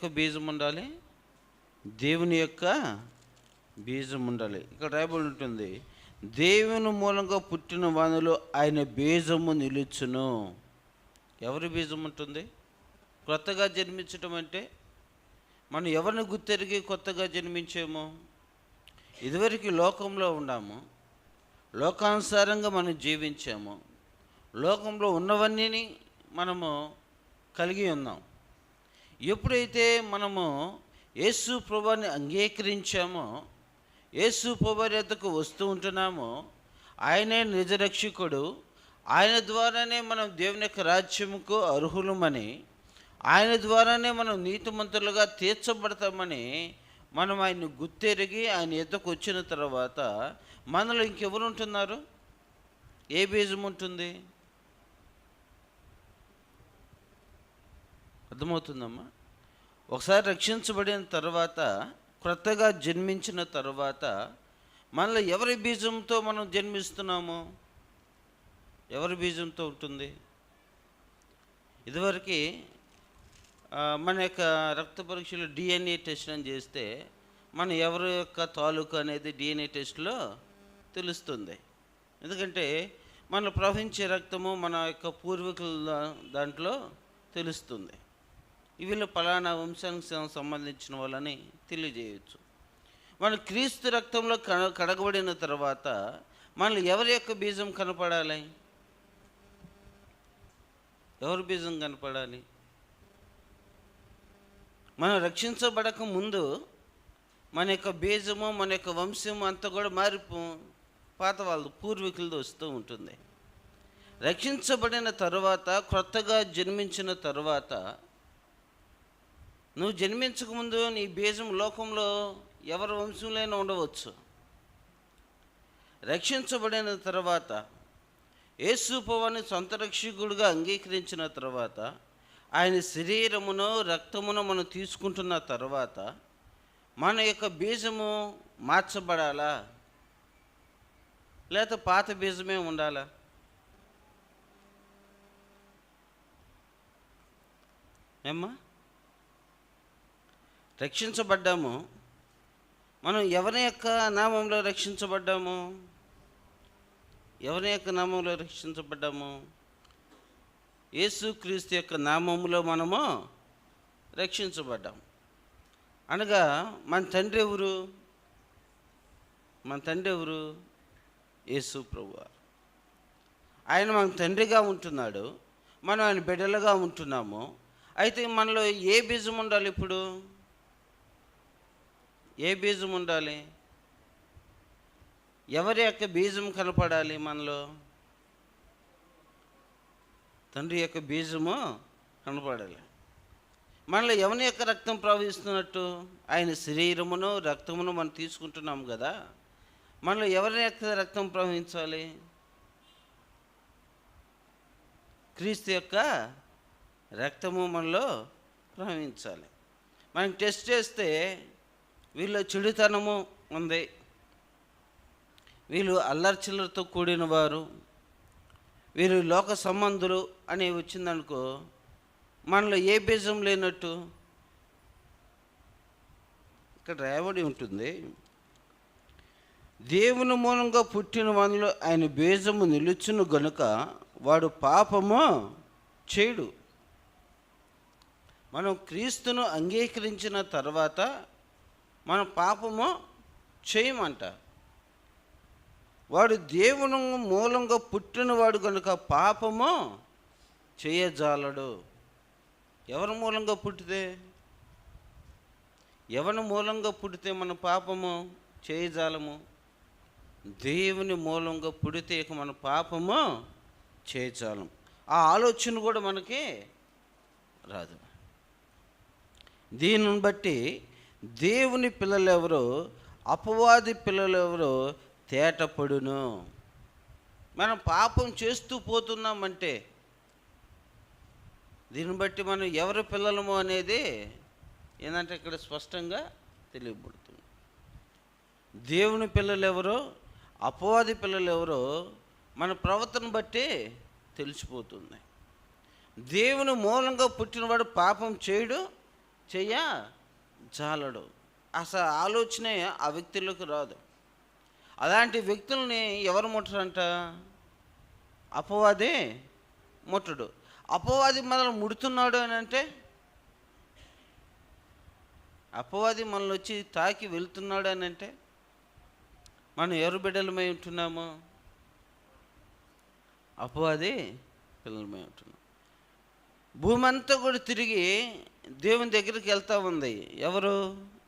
యొక్క బీజం ఉండాలి? దేవుని యొక్క బీజం ఉండాలి. ఇక్కడ రాయబడి ఉంటుంది, దేవుని మూలంగా పుట్టిన వానిలో ఆయన బీజము నిలుచును. ఎవరి బీజం ఉంటుంది? కొత్తగా జన్మించటం అంటే మనం ఎవరిని గుర్తెరిగి కొత్తగా జన్మించాము? ఇదివరకు లోకంలో ఉన్నాము, లోకానుసారంగా మనం జీవించాము, లోకంలో ఉన్నవన్నీ మనము కలిగి ఉన్నాం. ఎప్పుడైతే మనము యేసు ప్రభువుని అంగీకరించామో, యేసు ప్రభువు యొద్దకు వస్తూ ఉంటున్నామో, ఆయనే నిజరక్షకుడు, ఆయన ద్వారానే మనం దేవుని యొక్క రాజ్యముకు అర్హులమని, ఆయన ద్వారానే మనం నీతిమంతులుగా తీర్చబడతామని మనం ఆయన్ని గుర్తెరిగి ఆయన యొద్దకు వచ్చిన తర్వాత మనలో ఇంకెవరు ఉంటున్నారు? ఏ బీజం ఉంటుంది? అర్థమవుతుందమ్మా? ఒకసారి రక్షించబడిన తర్వాత, క్రొత్తగా జన్మించిన తర్వాత మనలో ఎవరి బీజంతో మనం జన్మిస్తున్నాము? ఎవరి బీజంతో ఉంటుంది? ఇదివరకు మన యొక్క రక్త పరీక్షలు డిఎన్ఏ టెస్ట్ అని చేస్తే మన ఎవరి యొక్క తాలూకు అనేది డిఎన్ఏ టెస్ట్లో తెలుస్తుంది. ఎందుకంటే మన ప్రవహించే రక్తము మన యొక్క పూర్వీకుల దాంట్లో తెలుస్తుంది. వీళ్ళు పలానా వంశానికి సంబంధించిన వాళ్ళని తెలియజేయచ్చు. మన క్రీస్తు రక్తంలో కడగబడిన తర్వాత మనలో ఎవరి యొక్క బీజం కనపడాలి? ఎవరి బీజం కనపడాలి? మనం రక్షించబడక ముందు మన యొక్క బీజము, మన యొక్క వంశము అంతా కూడా పాత వాళ్ళ పూర్వీకులతో వస్తూ ఉంటుంది. రక్షించబడిన తర్వాత, క్రొత్తగా జన్మించిన తర్వాత, నువ్వు జన్మించకముందు నీ బీజం లోకంలో ఎవరి వంశంలోనే ఉండవచ్చు. రక్షించబడిన తర్వాత, యేసు ప్రభువుని సొంత రక్షకుడిగా అంగీకరించిన తర్వాత, ఆయన శరీరమును రక్తమును మనం తీసుకుంటున్న తర్వాత మన యొక్క బీజము మార్చబడాలా, లేకపోతే పాత బీజమే ఉండాలా? ఏమ్మా? రక్షించబడ్డాము, మనం ఎవరి యొక్క నామంలో రక్షించబడ్డాము? ఎవరి యొక్క నామంలో రక్షించబడ్డాము? యేసుక్రీస్తు యొక్క నామములో మనము రక్షించబడ్డాం. అనగా మన తండ్రి ఎవరు? మన తండ్రి ఎవరు? యేసు ప్రభువు. ఆయన మన తండ్రిగా ఉంటున్నాడు, మనం ఆయన బిడ్డలుగా ఉంటున్నాము. అయితే మనలో ఏ బీజం ఉండాలి? ఇప్పుడు ఏ బీజం ఉండాలి? ఎవరి యొక్క బీజం కనపడాలి మనలో? తండ్రి యొక్క బీజము కనపడాలి. మనలో ఎవరి యొక్క రక్తం ప్రవహిస్తున్నట్టు? ఆయన శరీరమును రక్తమును మనం తీసుకుంటున్నాం కదా. మనలో ఎవరి యొక్క రక్తం ప్రవహించాలి? క్రీస్తు యొక్క రక్తము మనలో ప్రవహించాలి. మనం టెస్ట్ చేస్తే వీళ్ళు చెడుతనము ఉంది, వీళ్ళు అల్లర్చిల్లరతో కూడిన వారు, వీరు లోక సంబంధులు అని వచ్చిందనుకో, మనలో ఏ బీజం లేనట్టు? ఇక్కడ రాయబడి ఉంటుంది, దేవుని మూలంగా పుట్టిన వానిలో ఆయన బీజము నిలుచును గనుక వాడు పాపము చేయడు. మనం క్రీస్తును అంగీకరించిన తర్వాత మనం పాపము చేయమంట. వాడు దేవుని మూలంగా పుట్టినవాడు కనుక పాపము చేయజాలడు. ఎవరి మూలంగా పుట్టితే? ఎవరి మూలంగా పుట్టితే మన పాపము చేయజాలము? దేవుని మూలంగా పుడితే ఇక మన పాపము చేయజాలం. ఆ ఆలోచన కూడా మనకి రాదు. దీనిని బట్టి దేవుని పిల్లలు ఎవరో, అపవాది పిల్లలు ఎవరో తేటపడును. మనం పాపం చేస్తూ పోతున్నామంటే దీన్ని బట్టి మనం ఎవరి పిల్లలము అనేది ఏంటంటే ఇక్కడ స్పష్టంగా తెలియబడుతుంది. దేవుని పిల్లలు ఎవరో, అపవాది పిల్లలు ఎవరో మన ప్రవర్తన బట్టి తెలిసిపోతుంది. దేవుని మూలంగా పుట్టినవాడు పాపం చేయడు, చెయ్య జాలడు. అసలు ఆలోచనే ఆ వ్యక్తులకు రాదు. అలాంటి వ్యక్తుల్ని ఎవరు ముట్టరంట? అపవాదే ముట్టడు. అపవాది మనల్ని ముడుతున్నాడు అని అంటే, అపవాది మనల్ని వచ్చి తాకి వెళ్తున్నాడు అని అంటే, మనం ఎవరు బిడ్డలమై ఉంటున్నాము? అపవాది పిల్లలమై ఉంటున్నాం. భూమి అంతా కూడా తిరిగి దేవుని దగ్గరికి వెళ్తూ ఉంది. ఎవరు?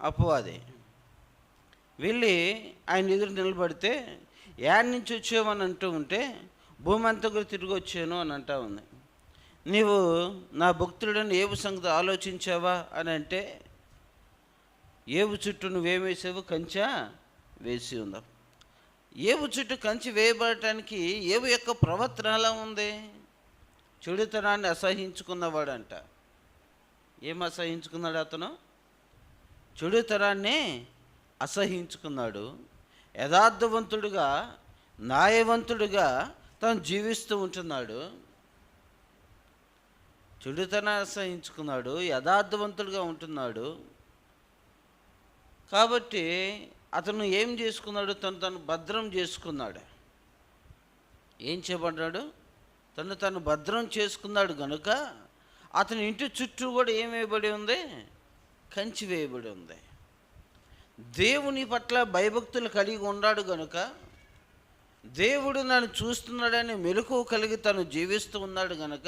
అపవాది. వెళ్ళి ఆయన ఎదురు నిలబడితే, యాడ్ నుంచి వచ్చావని అంటూ ఉంటే, భూమి అంతా కూడా తిరిగి వచ్చాను అని అంటా ఉంది. నీవు నా భక్తుడని ఏబు సంగతి ఆలోచించావా అని అంటే, ఏబు చుట్టూ నువ్వేం వేసావు? కంచె వేసి ఉందావు. ఏబు చుట్టూ కంచె వేయబడటానికి ఏబు యొక్క ప్రవర్తన ఎలా ఉంది? చెడుతనాన్ని అసహించుకున్నవాడంట. ఏం అసహించుకున్నాడు అతను? చెడుతనాన్ని అసహించుకున్నాడు. యథార్థవంతుడుగా, న్యాయవంతుడుగా తను జీవిస్తూ ఉంటున్నాడు. చెడుతనాన్ని అసహించుకున్నాడు, యథార్థవంతుడుగా ఉంటున్నాడు. కాబట్టి అతను ఏం చేసుకున్నాడు? తను భద్రం చేసుకున్నాడు. ఏం చేయబడ్డాడు? తను భద్రం చేసుకున్నాడు గనుక అతని ఇంటి చుట్టూ కూడా ఏం వేయబడి ఉంది? కంచి వేయబడి ఉంది. దేవుని పట్ల భయభక్తులు కలిగి ఉన్నాడు గనుక, దేవుడు నన్ను చూస్తున్నాడని మెలకువ కలిగి తను జీవిస్తూ ఉన్నాడు గనుక,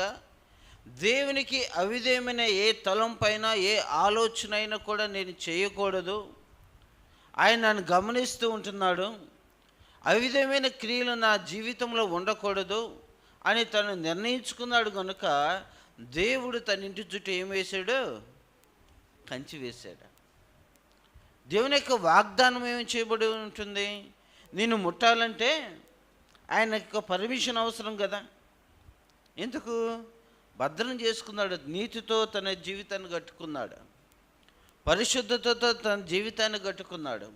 దేవునికి అవిధేయమైన ఏ తలంపైనా ఏ ఆలోచన అయినా కూడా నేను చేయకూడదు, ఆయన నన్ను గమనిస్తూ ఉంటున్నాడు, అవిధమైన క్రియలు నా జీవితంలో ఉండకూడదు అని తను నిర్ణయించుకున్నాడు కనుక, దేవుడు తన ఇంటి చుట్టూ ఏం వేశాడు? కంచి వేశాడు. దేవుని యొక్క వాగ్దానం ఏమి చేయబడి ఉంటుంది? నిన్ను ముట్టాలంటే ఆయన యొక్క పర్మిషన్ అవసరం కదా. ఎందుకు? భద్రం చేసుకున్నాడు. నీతితో తన జీవితాన్ని కట్టుకున్నాడు, పరిశుద్ధతతో తన జీవితాన్ని కట్టుకున్నాడు,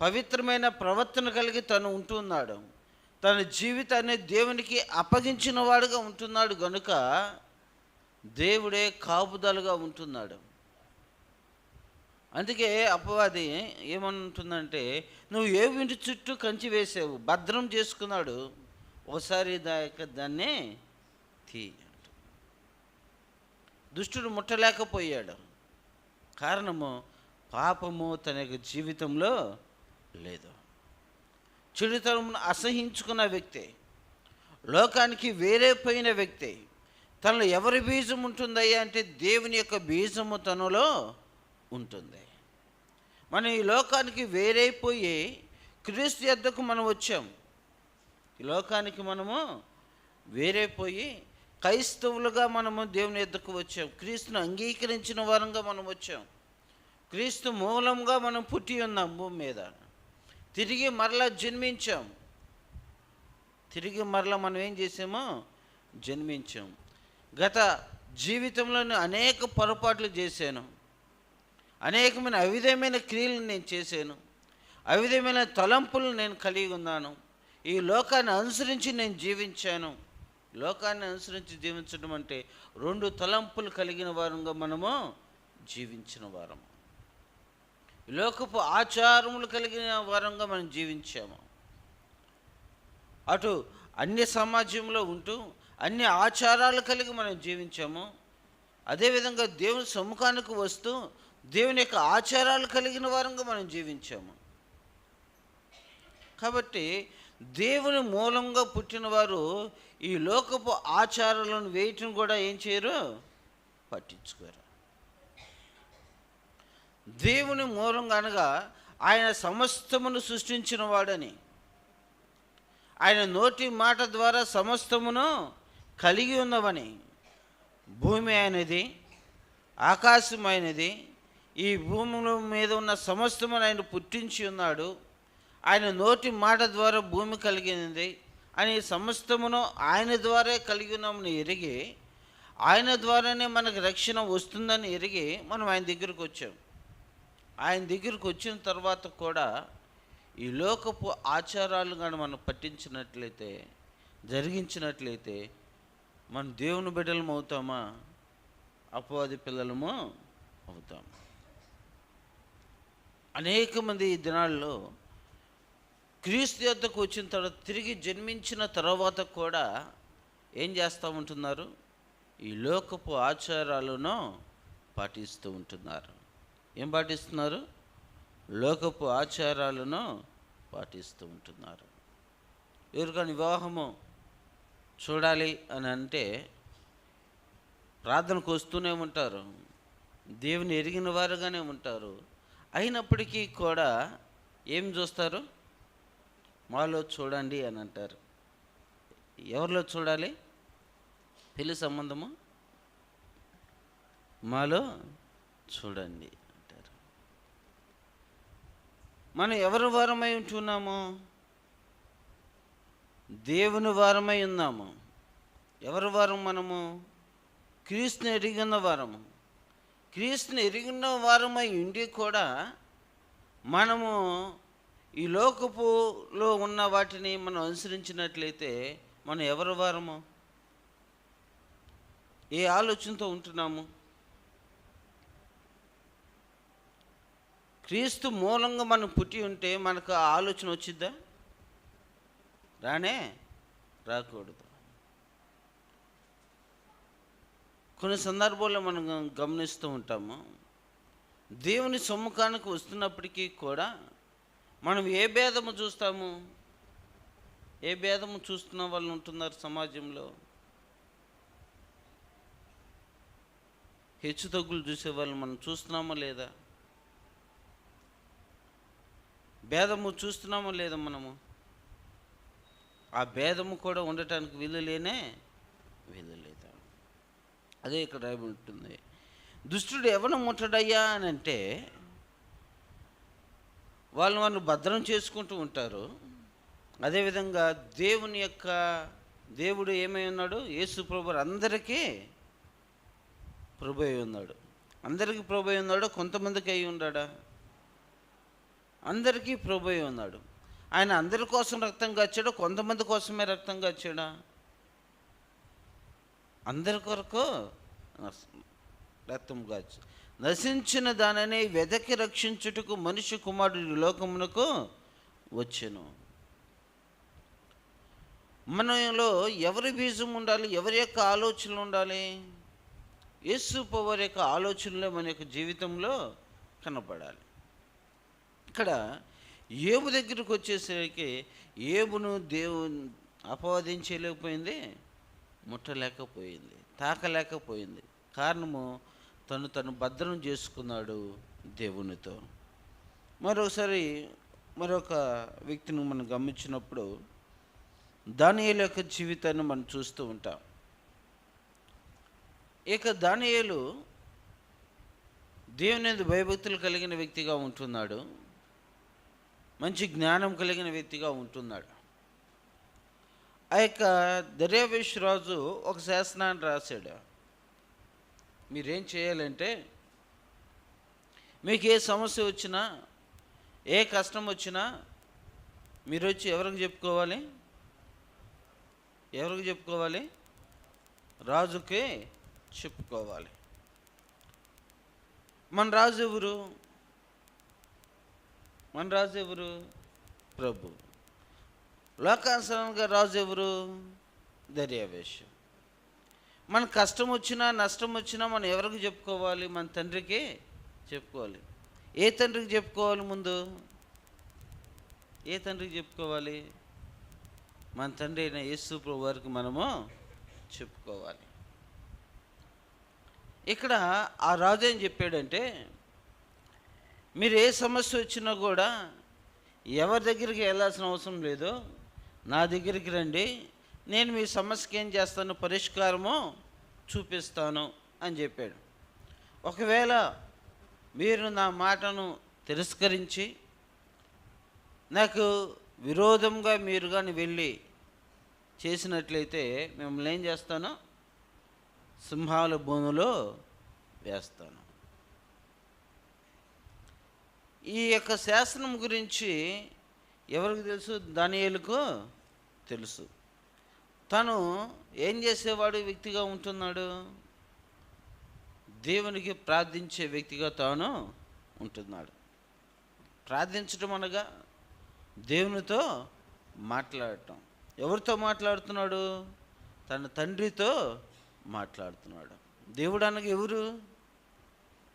పవిత్రమైన ప్రవర్తన కలిగి తను ఉంటున్నాడు, తన జీవితాన్ని దేవునికి అప్పగించిన వాడుగా ఉంటున్నాడు గనుక దేవుడే కాపుదలుగా ఉంటున్నాడు. అందుకే అపవాది ఏమంటుందంటే, నువ్వు ఏ ఇంటి చుట్టూ కంచి వేసావు, భద్రం చేసుకున్నాడు, ఒకసారి దాన్ని తీ. దుష్టుడు ముట్టలేకపోయాడు. కారణము పాపము తన యొక్క జీవితంలో లేదు. చెడుతనమును అసహించుకున్న వ్యక్తి, లోకానికి వేరే పోయిన వ్యక్తి, తనలో ఎవరి బీజం ఉంటుందయ్యా అంటే దేవుని యొక్క బీజము తనలో ఉంటుంది. మనం ఈ లోకానికి వేరైపోయి క్రీస్తు యొద్దకు మనం వచ్చాం. ఈ లోకానికి మనము వేరైపోయి క్రైస్తవులుగా మనము దేవుని యొద్దకు వచ్చాం. క్రీస్తును అంగీకరించిన వారంగా మనం వచ్చాం. క్రీస్తు మూలంగా మనం పుట్టి ఉన్నాం భూమి మీద. తిరిగి మరలా జన్మించాం. తిరిగి మరలా మనం ఏం చేసామో జన్మించాం. గత జీవితంలో అనేక పొరపాట్లు చేశాను, అనేకమైన అవిధమైన క్రియలు నేను చేశాను, అవిధమైన తలంపులు నేను కలిగి ఉన్నాను. ఈ లోకాన్ని అనుసరించి నేను జీవించాను. లోకాన్ని అనుసరించి జీవించడం అంటే రెండు తలంపులు కలిగిన వారంగా మనము జీవించిన వారము. లోకపు ఆచారములు కలిగిన వారంగా మనం జీవించాము. అటు అన్య సమాజంలో ఉంటూ అన్ని ఆచారాలు కలిగి మనం జీవించాము. అదేవిధంగా దేవుని సముఖానికి వస్తూ దేవుని యొక్క ఆచారాలు కలిగిన వారంగా మనం జీవించాము. కాబట్టి దేవుని మూలంగా పుట్టిన వారు ఈ లోకపు ఆచారాలను వేయటం కూడా ఏం చేయరు? పట్టించుకోరు. దేవుని మూలంగా అనగా ఆయన సమస్తమును సృష్టించిన వాడని, ఆయన నోటి మాట ద్వారా సమస్తమును కలిగి ఉన్నవని, భూమి ఆయనది, ఆకాశం ఆయనది, ఈ భూమి మీద ఉన్న సమస్తమును ఆయన పుట్టించి ఉన్నాడు, ఆయన నోటి మాట ద్వారా భూమి కలిగినది అని సమస్తమును ఆయన ద్వారా కలిగి ఉన్నామని ఎరిగి, ఆయన ద్వారానే మనకు రక్షణ వస్తుందని ఎరిగి మనం ఆయన దగ్గరికి వచ్చాం. ఆయన దగ్గరికి వచ్చిన తర్వాత కూడా ఈ లోకపు ఆచారాలు కానీ మనం పట్టించినట్లయితే, జరిగించినట్లయితే మనం దేవుని బిడ్డలం అవుతామా? అపవాది పిల్లలము అవుతాం. అనేక మంది ఈ దినాల్లో క్రీస్తు యొద్దకు వచ్చిన తర్వాత తిరిగి జన్మించిన తర్వాత కూడా ఏం చేస్తూ ఉంటున్నారు? ఈ లోకపు ఆచారాలను పాటిస్తూ ఉంటున్నారు. ఏం పాటిస్తున్నారు? లోకపు ఆచారాలను పాటిస్తూ ఉంటున్నారు. ఎవరికైనా వివాహము చూడాలి అని అంటే ప్రార్థనకు వస్తూనే ఉంటారు, దేవుని ఎరిగిన వారుగానే ఉంటారు. అయినప్పటికీ కూడా ఏం చూస్తారు? మాలో చూడండి అని అంటారు. ఎవరిలో చూడాలి? పెళ్లి సంబంధము మాలో చూడండి అంటారు. మనం ఎవరి వారమై ఉంటున్నాము? దేవుని వారమై ఉన్నాము. ఎవరి వారం మనము? క్రీస్తుని ఎరిగిన వారము. క్రీస్తుని ఎరిగిన వారమై ఉండి కూడా మనము ఈ లోకపులో ఉన్న వాటిని మనం అనుసరించినట్లయితే మనం ఎవరి వారము? ఏ ఆలోచనతో ఉంటున్నాము? క్రీస్తు మూలంగా మనం పుట్టి ఉంటే మనకు ఆ ఆలోచన వచ్చిద్దా? రాకూడదు. కొన్ని సందర్భాల్లో మనం గమనిస్తూ ఉంటాము, దేవుని సమ్ముఖానికి వస్తున్నప్పటికీ కూడా మనం ఏ భేదము చూస్తాము? ఏ భేదము చూస్తున్న వాళ్ళు ఉంటున్నారు సమాజంలో? హెచ్చు తగ్గులు చూసే వాళ్ళు మనం చూస్తున్నామా లేదా? భేదము చూస్తున్నామా లేదా మనము? ఆ భేదము కూడా ఉండటానికి వీలు లేదా? అదే ఇక్కడ రాయబడి ఉంటుంది. దుష్టుడు ఎవరు ముట్టడయ్యా అని అంటే వాళ్ళు భద్రం చేసుకుంటూ ఉంటారు. అదేవిధంగా దేవుడు ఏమై ఉన్నాడు? యేసు ప్రభు అందరికీ ప్రభు అయి ఉన్నాడు. అందరికీ ప్రభు అయి ఉన్నాడు. కొంతమందికి అయి ఉన్నాడా? అందరికీ ప్రభు అయి ఉన్నాడు. ఆయన అందరి కోసం రక్తం కాచాడు, కొంతమంది కోసమే రక్తం కాచాడా? అందరి కొరకు రక్తం కాచు. నశించిన దానిని వెదకి రక్షించుటకు మనిషి కుమారుడు లోకమునకు వచ్చెను. మనలో ఎవరి బీజం ఉండాలి? ఎవరి యొక్క ఆలోచనలు ఉండాలి? యేసు ప్రభువు యొక్క ఆలోచనలే మన యొక్క జీవితంలో కనపడాలి. ఇక్కడ ఏబు దగ్గరికి వచ్చేసరికి ఏబును దేవుని అపవాదించలేకపోయింది, ముట్టలేకపోయింది, తాకలేకపోయింది. కారణము తను భద్రం చేసుకున్నాడు దేవునితో. మరొక వ్యక్తిని మనం గమనించినప్పుడు దానియేలు యొక్క జీవితాన్ని మనం చూస్తూ ఉంటాం. ఇక దానియేలు దేవుని యందు భయభక్తులు కలిగిన వ్యక్తిగా ఉంటున్నాడు. మంచి జ్ఞానం కలిగిన వ్యక్తిగా ఉంటున్నాడు. ఆ యొక్క దర్యావేషు రాజు ఒక శాసనాన్ని రాశాడు. మీరేం చేయాలంటే, మీకు ఏ సమస్య వచ్చినా, ఏ కష్టం వచ్చినా మీరు వచ్చి ఎవరికి చెప్పుకోవాలి? రాజుకి చెప్పుకోవాలి. మన రాజు ఎవరు? ప్రభు. లోకానుసారంగా రాజు ఎవరు? దర్యావేషు. మన కష్టం వచ్చినా నష్టం వచ్చినా మనం ఎవరికి చెప్పుకోవాలి? మన తండ్రికి చెప్పుకోవాలి. ఏ తండ్రికి చెప్పుకోవాలి? ముందు ఏ తండ్రికి చెప్పుకోవాలి? మన తండ్రి అయిన యేసు ప్రభు వారికి మనము చెప్పుకోవాలి. ఇక్కడ ఆ రాజు ఏం చెప్పాడంటే, మీరు ఏ సమస్య వచ్చినా కూడా ఎవరి దగ్గరికి వెళ్ళాల్సిన అవసరం లేదు, నా దగ్గరికి రండి, నేను మీ సమస్యకి ఏం చేస్తాను? పరిష్కారము చూపిస్తాను అని చెప్పాడు. ఒకవేళ మీరు నా మాటను తిరస్కరించి నాకు విరోధంగా మీరు కానీ వెళ్ళి చేసినట్లయితే మిమ్మల్ని ఏం చేస్తాను? సింహాల బోనులో వేస్తాను. ఈ యొక్క శాసనం గురించి ఎవరికి తెలుసు? దానియేలుకు తెలుసు. తను ఏం చేసేవాడు వ్యక్తిగా ఉంటున్నాడు? దేవునికి ప్రార్థించే వ్యక్తిగా తాను ఉంటున్నాడు. ప్రార్థించడం అనగా దేవునితో మాట్లాడటం. ఎవరితో మాట్లాడుతున్నాడు? తన తండ్రితో మాట్లాడుతున్నాడు. దేవుడు అనగా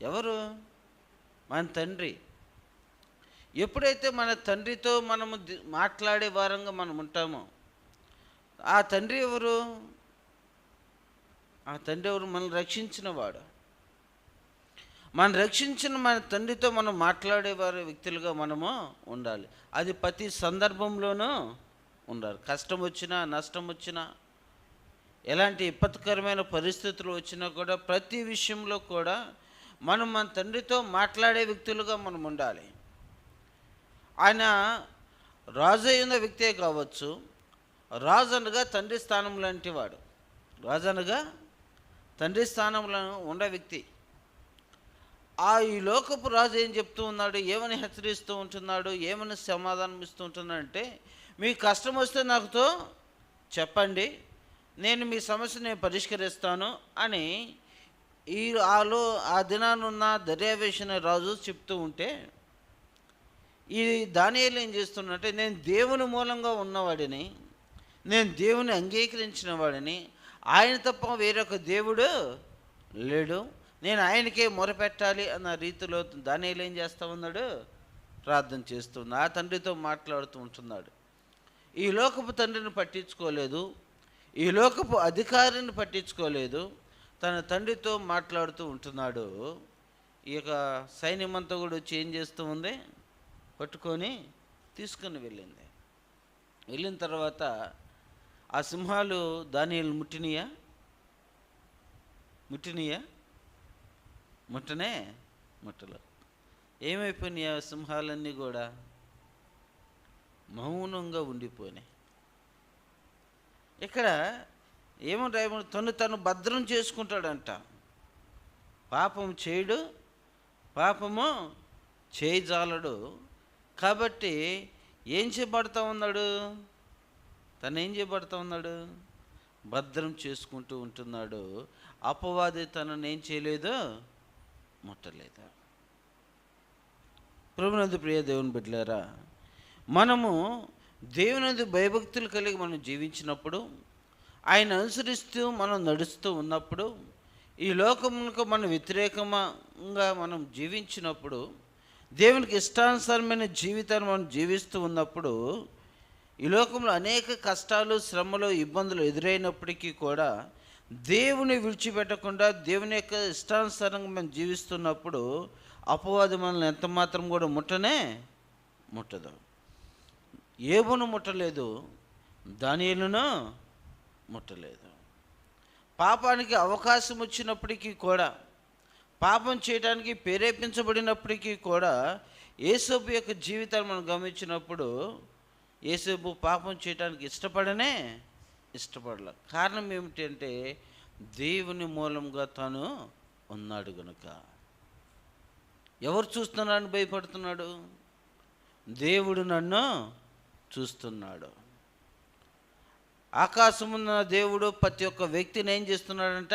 ఎవరు? మన తండ్రి. ఎప్పుడైతే మన తండ్రితో మనము మాట్లాడే వారంగా మనం ఉంటామో, ఆ తండ్రి ఎవరు? ఆ తండ్రి ఎవరు? మనల్ని రక్షించిన వాడు. మనం రక్షించిన మన తండ్రితో మనం మాట్లాడేవారు వ్యక్తులుగా మనము ఉండాలి. అది ప్రతి సందర్భంలోనూ ఉండాలి. కష్టం వచ్చినా, నష్టం వచ్చినా, ఎలాంటి విపత్కరమైన పరిస్థితులు వచ్చినా కూడా ప్రతి విషయంలో కూడా మనం మన తండ్రితో మాట్లాడే వ్యక్తులుగా మనం ఉండాలి. ఆయన రాజు అయిన వ్యక్తే కావచ్చు. రాజు అనగా తండ్రి స్థానం లాంటి వాడు. రాజు అనగా తండ్రి స్థానంలో ఉండే వ్యక్తి. ఈ లోకపు రాజు ఏం చెప్తూ ఉన్నాడు? ఏమని హెచ్చరిస్తూ ఉంటున్నాడు? ఏమని సమాధానం ఇస్తూ ఉంటున్నాడంటే, మీకు కష్టం వస్తే నాకుతో చెప్పండి, నేను మీ సమస్యను పరిష్కరిస్తాను అని ఆ దినానున్న దర్యావేషణ రాజు చెప్తూ ఉంటే, ఈ దానియేలు ఏం చేస్తున్నట్టే, నేను దేవుని మూలంగా ఉన్నవాడిని, నేను దేవుని అంగీకరించిన వాడిని, ఆయన తప్ప వేరొక దేవుడు లేడు, నేను ఆయనకే మొరపెట్టాలి అన్న రీతిలో దానియేలు ఏం చేస్తూ ఉన్నాడు? ప్రార్థన చేస్తున్నాడు. ఆ తండ్రితో మాట్లాడుతూ ఉంటున్నాడు. ఈ లోకపు తండ్రిని పట్టించుకోలేదు, ఈ లోకపు అధికారిని పట్టించుకోలేదు, తన తండ్రితో మాట్లాడుతూ ఉంటున్నాడు. ఈ యొక్క సైన్యమంతా కూడా వచ్చి ఏం చేస్తూ ఉంది? పట్టుకొని తీసుకుని వెళ్ళిన తర్వాత ఆ సింహాలు దానియేలు ముట్టినయా? ముట్టలు. ఏమైపోయినాయి? ఆ సింహాలన్నీ కూడా మౌనంగా ఉండిపోయినాయి. ఇక్కడ తను భద్రం చేసుకుంటాడంట. పాపం చేయడు, పాపము చేయజాలడు. కాబట్టి ఏం చేయబడతా ఉన్నాడు? భద్రం చేసుకుంటూ ఉంటున్నాడు. అపవాది తనను ఏం చేయలేదు? ముట్టలేదు. ప్రభునందు ప్రియ దేవుని బిడ్డలారా, మనము దేవునందు భయభక్తులు కలిగి మనం జీవించినప్పుడు, ఆయన అనుసరిస్తూ మనం నడుస్తూ ఉన్నప్పుడు, ఈ లోకములకు మనం వ్యతిరేకంగా మనం జీవించినప్పుడు, దేవునికి ఇష్టానుసారమైన జీవితాన్ని మనం జీవిస్తూ ఉన్నప్పుడు, ఈ లోకంలో అనేక కష్టాలు, శ్రమలు, ఇబ్బందులు ఎదురైనప్పటికీ కూడా దేవుని విడిచిపెట్టకుండా దేవుని యొక్క ఇష్టానుసారంగా మనం జీవిస్తున్నప్పుడు అపవాది మనల్ని ఎంత మాత్రం కూడా ముట్టదు. యోబును ముట్టలేదు, దానియేలును ముట్టలేదు. పాపానికి అవకాశం వచ్చినప్పటికీ కూడా, పాపం చేయడానికి ప్రేరేపించబడినప్పటికీ కూడా, యేసోబు యొక్క జీవితాన్ని మనం గమనించినప్పుడు యేసోబు పాపం చేయడానికి ఇష్టపడలే. కారణం ఏమిటంటే దేవుని మూలంగా తాను ఉన్నాడు గనుక. ఎవరు చూస్తున్నారని భయపడుతున్నాడు? దేవుడు నన్ను చూస్తున్నాడు. ఆకాశమున్న దేవుడు ప్రతి ఒక్క వ్యక్తిని ఏం చేస్తున్నాడంట?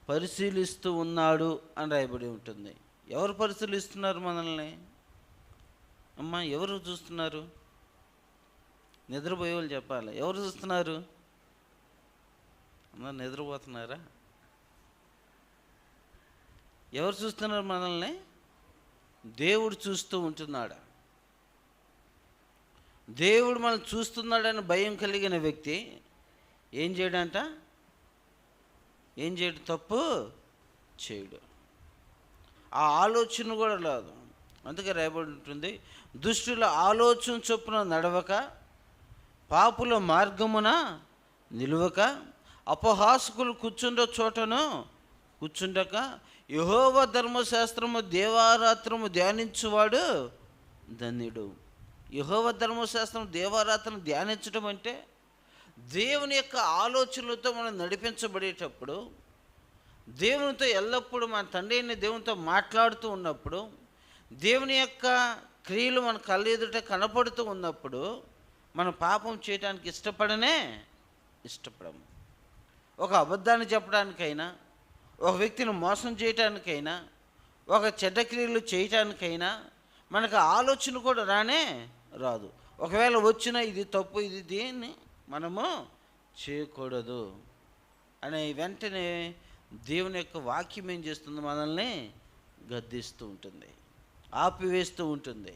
పరిశీలిస్తూ ఉన్నాడు అని రాయబడి ఉంటుంది. ఎవరు పరిశీలిస్తున్నారు మనల్ని? అమ్మా, ఎవరు చూస్తున్నారు? నిద్రపోయే వాళ్ళు చెప్పాలి. ఎవరు చూస్తున్నారు? అమ్మా, నిద్రపోతున్నారా? ఎవరు చూస్తున్నారు మనల్ని? దేవుడు చూస్తూ ఉంటున్నాడు. దేవుడు మనం చూస్తున్నాడని భయం కలిగిన వ్యక్తి ఏం చేయడంట? తప్పు చేయడు. ఆ ఆలోచన కూడా లేదు. అందుకే రాయబడి ఉంటుంది, దుష్టుల ఆలోచన చొప్పున నడవక, పాపుల మార్గమున నిలువక, అపహాసకులు కూర్చుండ చోటను కూర్చుండక, యెహోవా ధర్మశాస్త్రము దేవారాత్రము ధ్యానించువాడు ధన్యుడు. యెహోవా ధర్మశాస్త్రం దేవారాత్రం ధ్యానించడం అంటే దేవుని యొక్క ఆలోచనలతో మనం నడిపించబడేటప్పుడు, దేవునితో ఎల్లప్పుడూ మన తండ్రి అయిన దేవునితో మాట్లాడుతూ ఉన్నప్పుడు, దేవుని యొక్క క్రియలు మన కళ్ళ ఎదుట కనపడుతూ ఉన్నప్పుడు, మనం పాపం చేయడానికి ఇష్టపడము. ఒక అబద్ధాన్ని చెప్పడానికైనా, ఒక వ్యక్తిని మోసం చేయటానికైనా, ఒక చెడ్డ క్రియలు చేయటానికైనా మనకు ఆలోచన కూడా రానే రాదు. ఒకవేళ వచ్చినా ఇది తప్పు, ఇది దీన్ని మనము చేయకూడదు అనే వెంటనే దేవుని యొక్క వాక్యం ఏం చేస్తుంది? మనల్ని గద్దిస్తూ ఉంటుంది, ఆపివేస్తూ ఉంటుంది.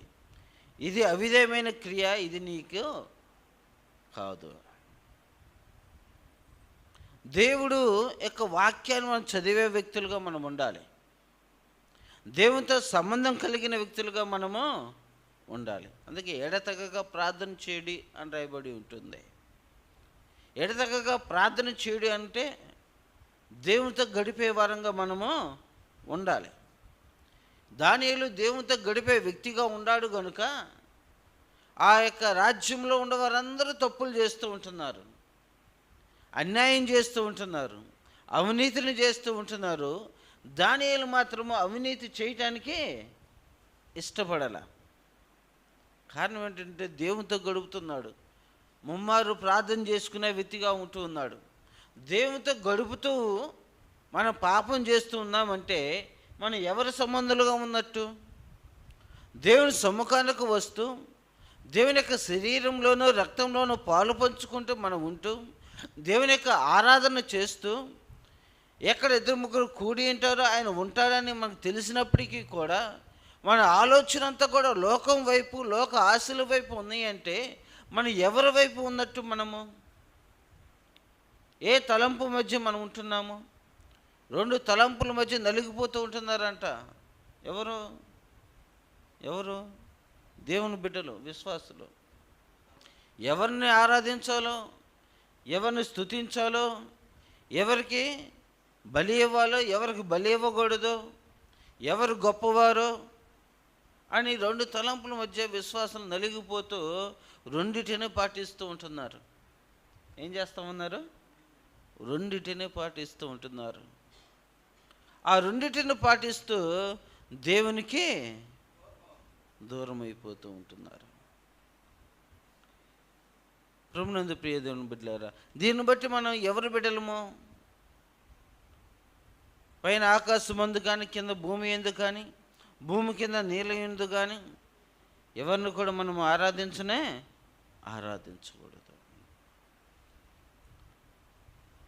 ఇది అవిధేయమైన క్రియ, ఇది నీకు కాదు. దేవుడు యొక్క వాక్యాన్ని మనం చదివే వ్యక్తులుగా మనం ఉండాలి. దేవునితో సంబంధం కలిగిన వ్యక్తులుగా మనము ఉండాలి. అందుకే ఎడతెగక ప్రార్థన చేయడి అని రాయబడి ఉంటుంది. ఎడతెగక ప్రార్థన చేయడి అంటే దేవునితో గడిపే వారంగా మనము ఉండాలి. దానియేలు దేవునితో గడిపే వ్యక్తిగా ఉన్నాడు కనుక ఆ యొక్క రాజ్యంలో ఉండేవారందరూ తప్పులు చేస్తూ ఉంటున్నారు, అన్యాయం చేస్తూ ఉంటున్నారు, అవినీతిని చేస్తూ ఉంటున్నారు. దానియేలు మాత్రము అవినీతి చేయటానికి ఇష్టపడాల. కారణం ఏంటంటే దేవునితో గడుపుతున్నాడు, ముమ్మారు ప్రార్థన చేసుకునే వ్యక్తిగా ఉంటూ ఉన్నాడు. దేవునితో గడుపుతూ మనం పాపం చేస్తూ ఉన్నామంటే మనం ఎవరి సంబంధులుగా ఉన్నట్టు? దేవుని సమ్ముఖానికి వస్తూ దేవుని యొక్క శరీరంలోనూ రక్తంలోనూ పాలు పంచుకుంటూ మనం ఉంటూ దేవుని యొక్క ఆరాధన చేస్తూ ఎక్కడ ఇద్దరు ముగ్గురు కూడి ఉంటారో ఆయన ఉంటాడని మనకు తెలిసినప్పటికీ కూడా మన ఆలోచన అంతా కూడా లోకం వైపు, లోక ఆశల వైపు ఉన్నాయి అంటే మనం ఎవరి వైపు ఉన్నట్టు? మనము ఏ తలంపు మధ్య మనం ఉంటున్నాము? రెండు తలంపుల మధ్య నలిగిపోతూ ఉంటున్నారంట. ఎవరు? దేవుని బిడ్డలు, విశ్వాసులు. ఎవరిని ఆరాధించాలో, ఎవరిని స్తుతించాలో, ఎవరికి బలి ఇవ్వాలో, ఎవరికి బలి ఇవ్వకూడదో, ఎవరు గొప్పవారో అని రెండు తలంపుల మధ్య విశ్వాసం నలిగిపోతూ రెండిటిని పాటిస్తూ ఉంటున్నారు. ఏం చేస్తూ ఉన్నారు? రెండిటిని పాటిస్తూ ఉంటున్నారు. ఆ రెండిటిని పాటిస్తూ దేవునికి దూరం అయిపోతూ ఉంటున్నారు. ప్రభునందు ప్రియ దేవుని బిడ్డలారా, దీన్ని బట్టి మనం ఎవరు బిడ్డలము? పైన ఆకాశం మందు కానీ, కింద భూమి ఎందు కానీ, భూమి కింద నీళ్ళ ఎందు కానీ ఎవరిని కూడా మనం ఆరాధించకూడదు.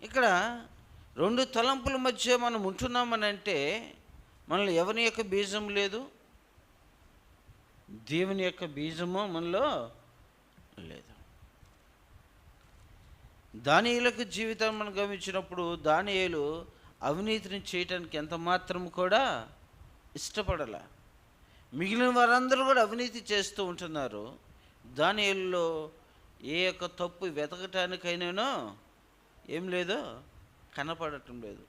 ఇక్కడ రెండు తలంపుల మధ్య మనం ఉంటున్నామని అంటే మనలో ఎవరి యొక్క బీజం లేదు, దేవుని యొక్క బీజము మనలో లేదు. దానియేలు జీవితం మనం గమనించినప్పుడు దానియేలు అవినీతిని చేయటానికి ఎంత మాత్రం కూడా ఇష్టపడాల. మిగిలిన వారందరూ కూడా అవినీతి చేస్తూ ఉంటున్నారు. దానియేలులో ఏ యొక్క తప్పు వెతకటానికైనానో ఏం లేదో కనపడటం లేదు.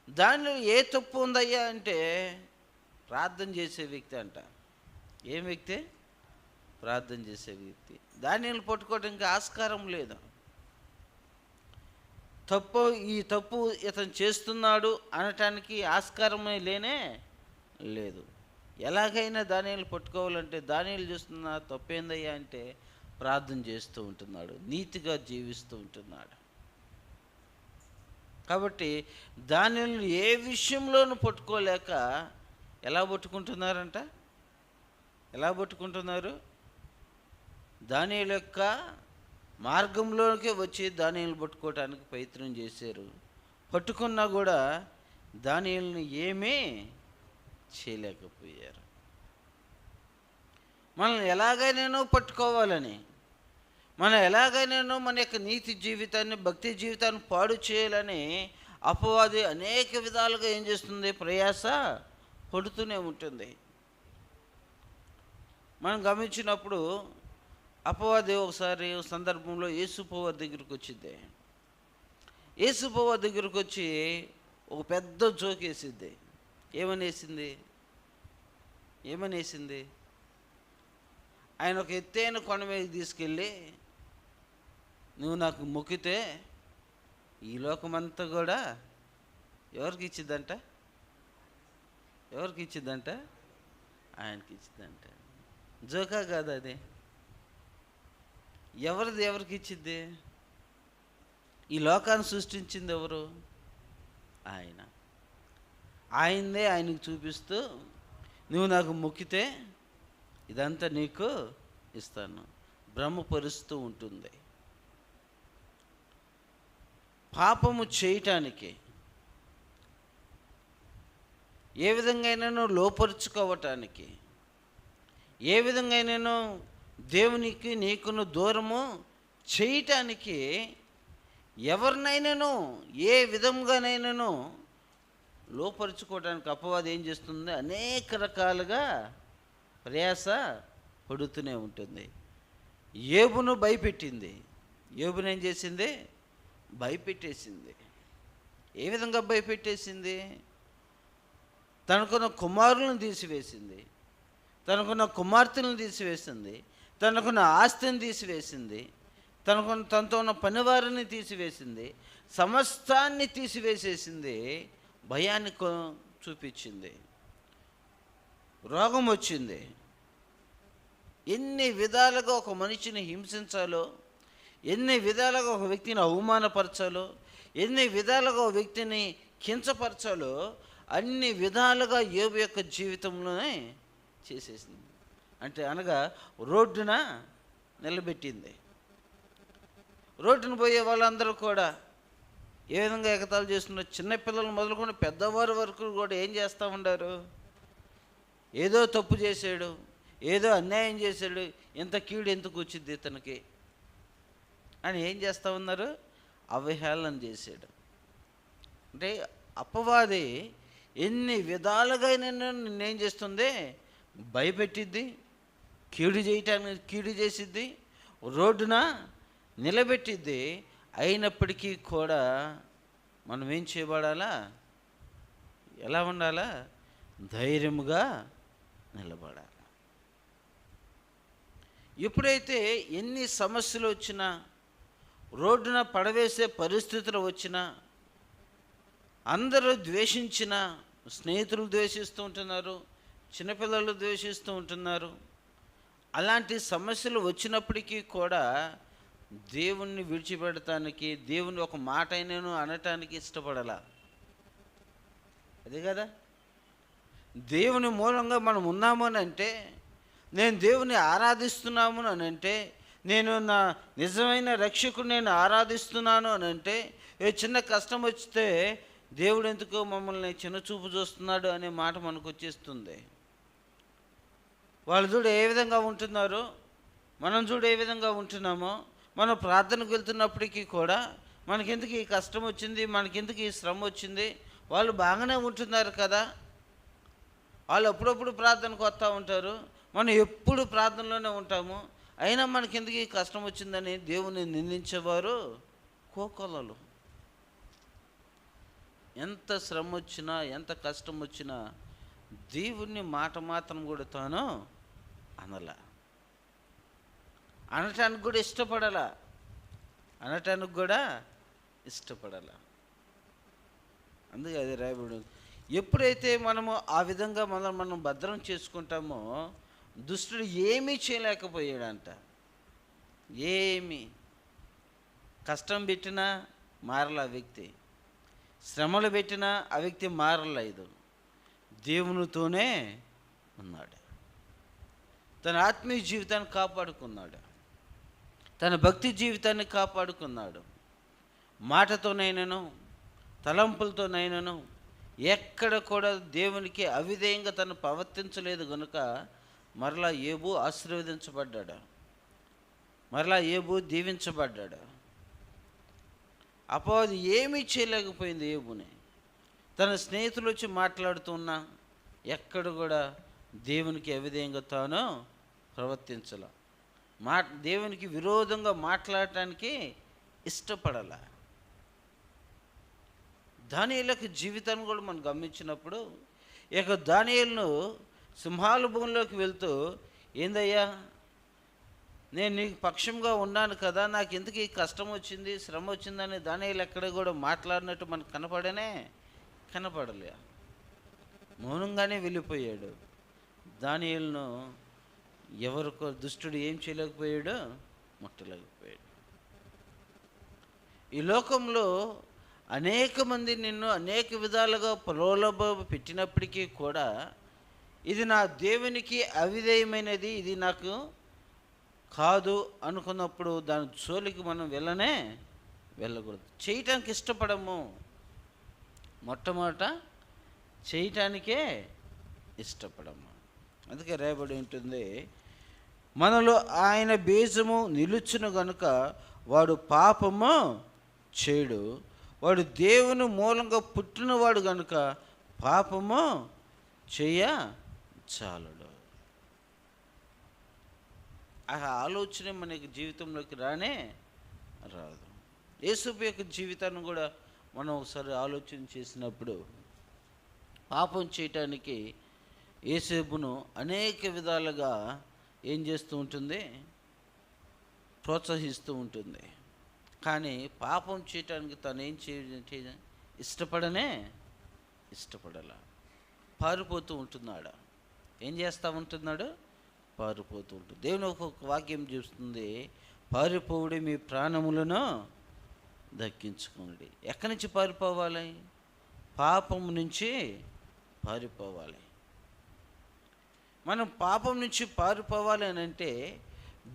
దానిలో ఏ తప్పు ఉందయ్యా అంటే ప్రార్థన చేసే వ్యక్తి అంట. ఏం వ్యక్తి? ప్రార్థన చేసే వ్యక్తి. దానియేలు పట్టుకోవడానికి ఆస్కారం లేదు. ఈ తప్పు ఇతను చేస్తున్నాడు అనటానికి ఆస్కారమే లేనే లేదు. ఎలాగైనా దానియేలు పట్టుకోవాలంటే దానియేలు చేస్తున్న తప్పేందయ్యా అంటే ప్రార్థన చేస్తూ ఉంటున్నాడు, నీతిగా జీవిస్తూ ఉంటున్నాడు. కాబట్టి దానియేలును ఏ విషయంలోనూ పట్టుకోలేక ఎలా పట్టుకుంటున్నారు? దానియేలు యొక్క మార్గంలోకే వచ్చి దానియేలును పట్టుకోవటానికి ప్రయత్నం చేశారు. పట్టుకున్నా కూడా దానియేలును ఏమీ చేయలేకపోయారు. మనల్ని ఎలాగైనా పట్టుకోవాలని, మనం ఎలాగైనా మన యొక్క నీతి జీవితాన్ని, భక్తి జీవితాన్ని పాడు చేయాలని అపవాది అనేక విధాలుగా ఏం చేస్తుంది? ప్రయాస పడుతూనే ఉంటుంది. మనం గమనించినప్పుడు అపవాది ఒకసారి సందర్భంలో యేసుప్రభువారి దగ్గరికి వచ్చింది. యేసుప్రభువారి దగ్గరికి వచ్చి ఒక పెద్ద జోక్ వేసిద్ది. ఏమనేసింది? ఆయన ఒక ఎత్తైన కొండ మీద తీసుకెళ్ళి, నువ్వు నాకు మొక్కితే ఈ లోకమంతా కూడా ఎవరికి ఇచ్చిద్దంట? ఆయనకి ఇచ్చిద్దంట. జోకా కాదు అది. ఎవరికి ఇచ్చిద్ది? ఈ లోకాన్ని సృష్టించింది ఎవరు? ఆయన. ఆయనదే ఆయనకు చూపిస్తూ, నువ్వు నాకు మొక్కితే ఇదంతా నీకు ఇస్తాను, భ్రమపరుస్తూ ఉంటుంది. పాపము చేయటానికి ఏ విధంగానైనా లోపరుచుకోవటానికి, ఏ విధంగానైనా దేవునికి నీకును దూరము చేయటానికి ఎవరినైనాను ఏ విధంగానైనాను లోపరుచుకోవడానికి అపవాది ఏం చేస్తుంది? అనేక రకాలుగా ప్రయాస పడుతూనే ఉంటుంది. యోబును భయపెట్టింది. యోబును ఏం చేసింది? భయపెట్టేసింది. ఏ విధంగా భయపెట్టేసింది? తనకున్న కుమారులను తీసివేసింది, తనకున్న కుమార్తెలను తీసివేసింది, తనకున్న ఆస్తిని తీసివేసింది, తనతో ఉన్న పనివారిని తీసివేసింది, సమస్తాన్ని తీసివేసేసింది. భయాన్ని చూపించింది. రోగం వచ్చింది. ఎన్ని విధాలుగా ఒక మనిషిని హింసించాలో, ఎన్ని విధాలుగా ఒక వ్యక్తిని అవమానపరచాలో, ఎన్ని విధాలుగా ఒక వ్యక్తిని కించపరచాలో అన్ని విధాలుగా యోబు యొక్క జీవితంలోనే చేసేసింది. అంటే అనగా రోడ్డున నిలబెట్టింది. రోడ్డున పోయే వాళ్ళందరూ కూడా ఏ విధంగా ఎగతాళి చేస్తున్నారు? చిన్నపిల్లలు మొదలుకొని పెద్దవారి వరకు కూడా ఏం చేస్తూ ఉండారు? ఏదో తప్పు చేశాడు, ఏదో అన్యాయం చేశాడు, ఇంత కీడు ఎందుకు వచ్చింది ఇతనికి అని ఏం చేస్తూ ఉన్నారు? అవహేళన చేశాడు. అంటే అపవాది ఎన్ని విధాలుగా నిన్నేం చేస్తుంది? భయపెట్టిద్ది, కీడు చేసిద్ది, రోడ్డున నిలబెట్టిద్ది. అయినప్పటికీ కూడా మనం ఏం చేయబడాలా? ఎలా ఉండాలా? ధైర్యముగా నిలబడాలి. ఎప్పుడైతే ఎన్ని సమస్యలు వచ్చినా, రోడ్డున పడవేసే పరిస్థితులు వచ్చినా, అందరూ ద్వేషించిన, స్నేహితులు ద్వేషిస్తూ ఉంటున్నారు, చిన్నపిల్లలు ద్వేషిస్తూ ఉంటున్నారు, అలాంటి సమస్యలు వచ్చినప్పటికీ కూడా దేవుణ్ణి విడిచిపెడటానికి, దేవుని ఒక మాట అయినను అనటానికి ఇష్టపడాల. అదే కదా, దేవుని మూలంగా మనం ఉన్నాము అని అంటే, నేను దేవుని ఆరాధిస్తున్నాము అని అంటే, నేను నా నిజమైన రక్షకుడు నేను ఆరాధిస్తున్నాను అని అంటే, ఏ చిన్న కష్టం వచ్చితే దేవుడు ఎందుకో మమ్మల్ని చిన్నచూపు చూస్తున్నాడు అనే మాట మనకు వచ్చేస్తుంది. వాళ్ళు చూడు ఏ విధంగా ఉంటున్నారో, మనం చూడు ఏ విధంగా ఉంటున్నామో. మనం ప్రార్థనకు వెళ్తున్నప్పటికీ కూడా మనకెందుకు ఈ కష్టం వచ్చింది, మనకెందుకు ఈ శ్రమ వచ్చింది? వాళ్ళు బాగానే ఉంటున్నారు కదా, వాళ్ళు అప్పుడప్పుడు ప్రార్థనకు వస్తూ ఉంటారు, మనం ఎప్పుడు ప్రార్థనలోనే ఉంటాము, అయినా మనకెందుకు ఈ కష్టం వచ్చిందని దేవుని నిందించేవారు కోకొల్లలు. ఎంత శ్రమ వచ్చినా, ఎంత కష్టం వచ్చినా దేవుణ్ణి మాట మాత్రం కూడా తాను అనటానికి కూడా ఇష్టపడాల. అందుకే అది రాయబడి. ఎప్పుడైతే మనము ఆ విధంగా మనం భద్రం చేసుకుంటామో, దుష్టుడు ఏమీ చేయలేకపోయాడంట. ఏమీ కష్టం పెట్టినా మారల ఆ వ్యక్తి, శ్రమలు పెట్టినా ఆ వ్యక్తి మారలేదు. దేవునితోనే ఉన్నాడు. తన ఆత్మీయ జీవితాన్ని కాపాడుకున్నాడు, తన భక్తి జీవితాన్ని కాపాడుకున్నాడు. మాటతోనైనాను, తలంపులతోనైనాను ఎక్కడ కూడా దేవునికి అవిధేయంగా తను ప్రవర్తించలేదు కనుక మరలా యోబు ఆశీర్వదించబడ్డాడు, మరలా యోబు దీవించబడ్డాడు. అపవాది ఏమీ చేయలేకపోయింది యోబుని. తన స్నేహితులు వచ్చి మాట్లాడుతున్నా ఎక్కడ కూడా దేవునికి అవిధేయంగా తాను ప్రవర్తించాల, దేవునికి విరోధంగా మాట్లాడటానికి ఇష్టపడాల. దానియేలుకి జీవితాన్ని కూడా మనం గమనించినప్పుడు, ఇక దానియేలును సింహాల భూమిలోకి వెళ్తూ, ఏందయ్యా నేను నీకు పక్షంగా ఉన్నాను కదా, నాకు ఎందుకు ఈ కష్టం వచ్చింది, శ్రమ వచ్చిందని దానియేలు ఎక్కడ కూడా మాట్లాడినట్టు మనకు కనపడలే. మౌనంగానే వెళ్ళిపోయాడు. దానియేలును ఎవరికో దుష్టుడు ఏం చేయలేకపోయాడు, ముట్టలేకపోయాడు. ఈ లోకంలో అనేక మంది నిన్ను అనేక విధాలుగా ప్రలోభ పెట్టినప్పటికీ కూడా ఇది నా దేవునికి అవిధేయమైనది, ఇది నాకు కాదు అనుకున్నప్పుడు దాని జోలికి మనం వెళ్ళకూడదు. చేయటానికి ఇష్టపడము. మొట్టమొదట చేయటానికే ఇష్టపడము. అందుకే రాయబడి ఉంటుంది, మనలో ఆయన బీజము నిలుచును గనుక వాడు పాపము చేయడు, వాడు దేవుని మూలంగా పుట్టినవాడు గనుక పాపము చేయ చాలడు. ఆ ఆలోచన మనకి జీవితంలోకి రాదు. యేసు యొక్క జీవితాన్ని కూడా మనం ఒకసారి ఆలోచన చేసినప్పుడు పాపం చేయటానికి యేసేపును అనేక విధాలుగా ఏం చేస్తూ ఉంటుంది, ప్రోత్సహిస్తూ ఉంటుంది. కానీ పాపం చేయటానికి తను ఏం ఇష్టపడాల, పారిపోతూ ఉంటున్నాడు. ఏం చేస్తూ ఉంటున్నాడు? పారిపోతూ ఉంటుంది. దేవుని ఒక వాక్యం చూస్తుంది, పారిపోవుడి మీ ప్రాణములను దక్కించుకోండి. ఎక్కడి నుంచి పారిపోవాలి? పాపం నుంచి పారిపోవాలి. మనం పాపం నుంచి పారిపోవాలి అని అంటే